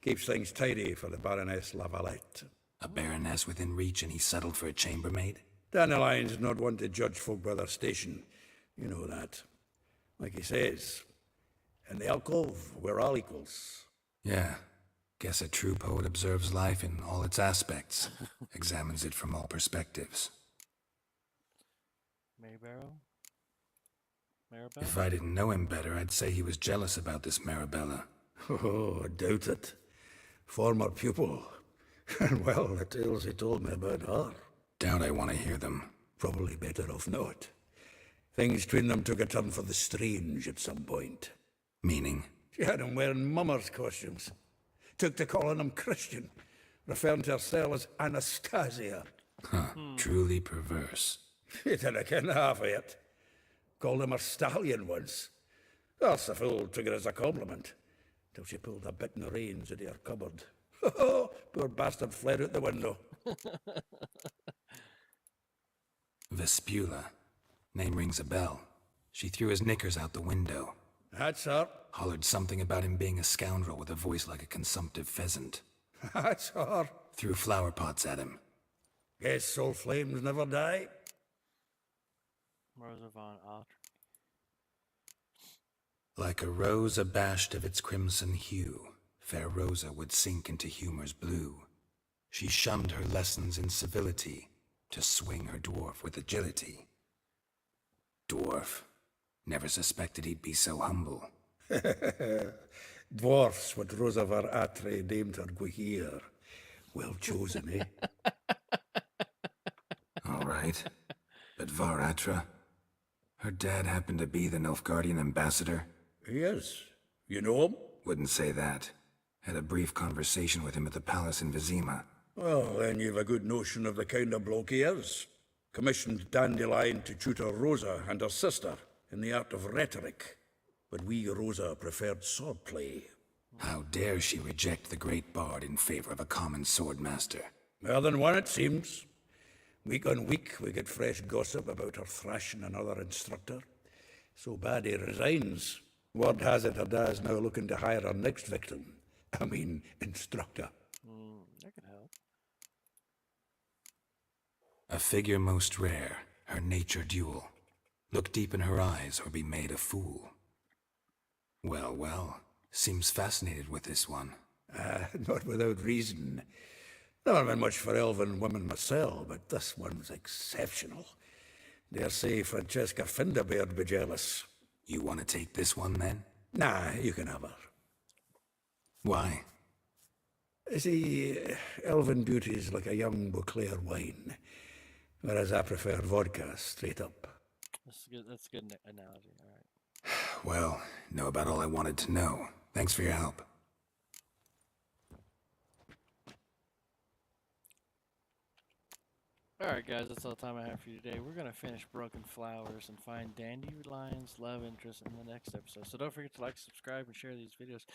keeps things tidy for the Baroness Lavalette. A baroness within reach and he settled for a chambermaid? Dandelion's not one to judge folk by their station. You know that. Like he says, in the alcove, we're all equals. Yeah. Guess a true poet observes life in all its aspects, examines it from all perspectives. Maribel? If I didn't know him better, I'd say he was jealous about this Maribella. Oh, I doubt it. Former pupil. And well, the tales he told me about her. Doubt I want to hear them. Probably better off not. Things between them took a turn for the strange at some point. Meaning? She had him wearing mummers' costumes. Took to calling him Christian, referring to herself as Anastasia. Huh, truly perverse. He didn't ken half of it. Called him a stallion once. That's the fool took it as a compliment, till she pulled a bit in the reins out of her cupboard. Poor bastard fled out the window. Vespula. Name rings a bell. She threw his knickers out the window. That's her. Hollered something about him being a scoundrel with a voice like a consumptive pheasant. That's her. Threw flower pots at him. Guess soul flames never die. Rosa von Alt. Like a rose abashed of its crimson hue, fair Rosa would sink into humor's blue. She shunned her lessons in civility to swing her dwarf with agility. Dwarf. Never suspected he'd be so humble. Dwarfs what Rosa var Atre deemed her Guihir. Well chosen, eh? All right. But Var Atra? Her dad happened to be the Nilfgaardian ambassador? He is. You know him? Wouldn't say that. Had a brief conversation with him at the palace in Vizima. Well, then you've a good notion of the kind of bloke he is. Commissioned Dandelion to tutor Rosa and her sister in the art of rhetoric. But we, Rosa, preferred swordplay. How dare she reject the great bard in favor of a common swordmaster? More than one, it seems. Week on week, we get fresh gossip about her thrashing another instructor. So bad he resigns. Word has it her dad's now looking to hire her next victim. I mean, instructor. That could help. A figure most rare, her nature dual. Look deep in her eyes or be made a fool. Well, well, seems fascinated with this one. Not without reason. Never been much for elven women myself, but this one's exceptional. Dare say Francesca Finderbeard be jealous. You want to take this one, then? Nah, you can have her. Why? See, elven beauty's like a young Beauclair wine, whereas I prefer vodka straight up. That's a good analogy, all right. Well, know about all I wanted to know. Thanks for your help. Alright guys, that's all the time I have for you today. We're going to finish Broken Flowers and find Dandelion's love interest in the next episode. So don't forget to like, subscribe, and share these videos.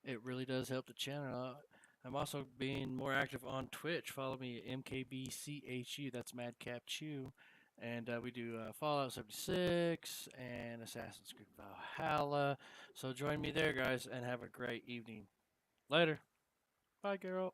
It really does help the channel out. I'm also being more active on Twitch. Follow me at MKBCHU, that's Madcap Chew. And we do Fallout 76 and Assassin's Creed Valhalla. So join me there, guys, and have a great evening. Later. Bye, Geralt.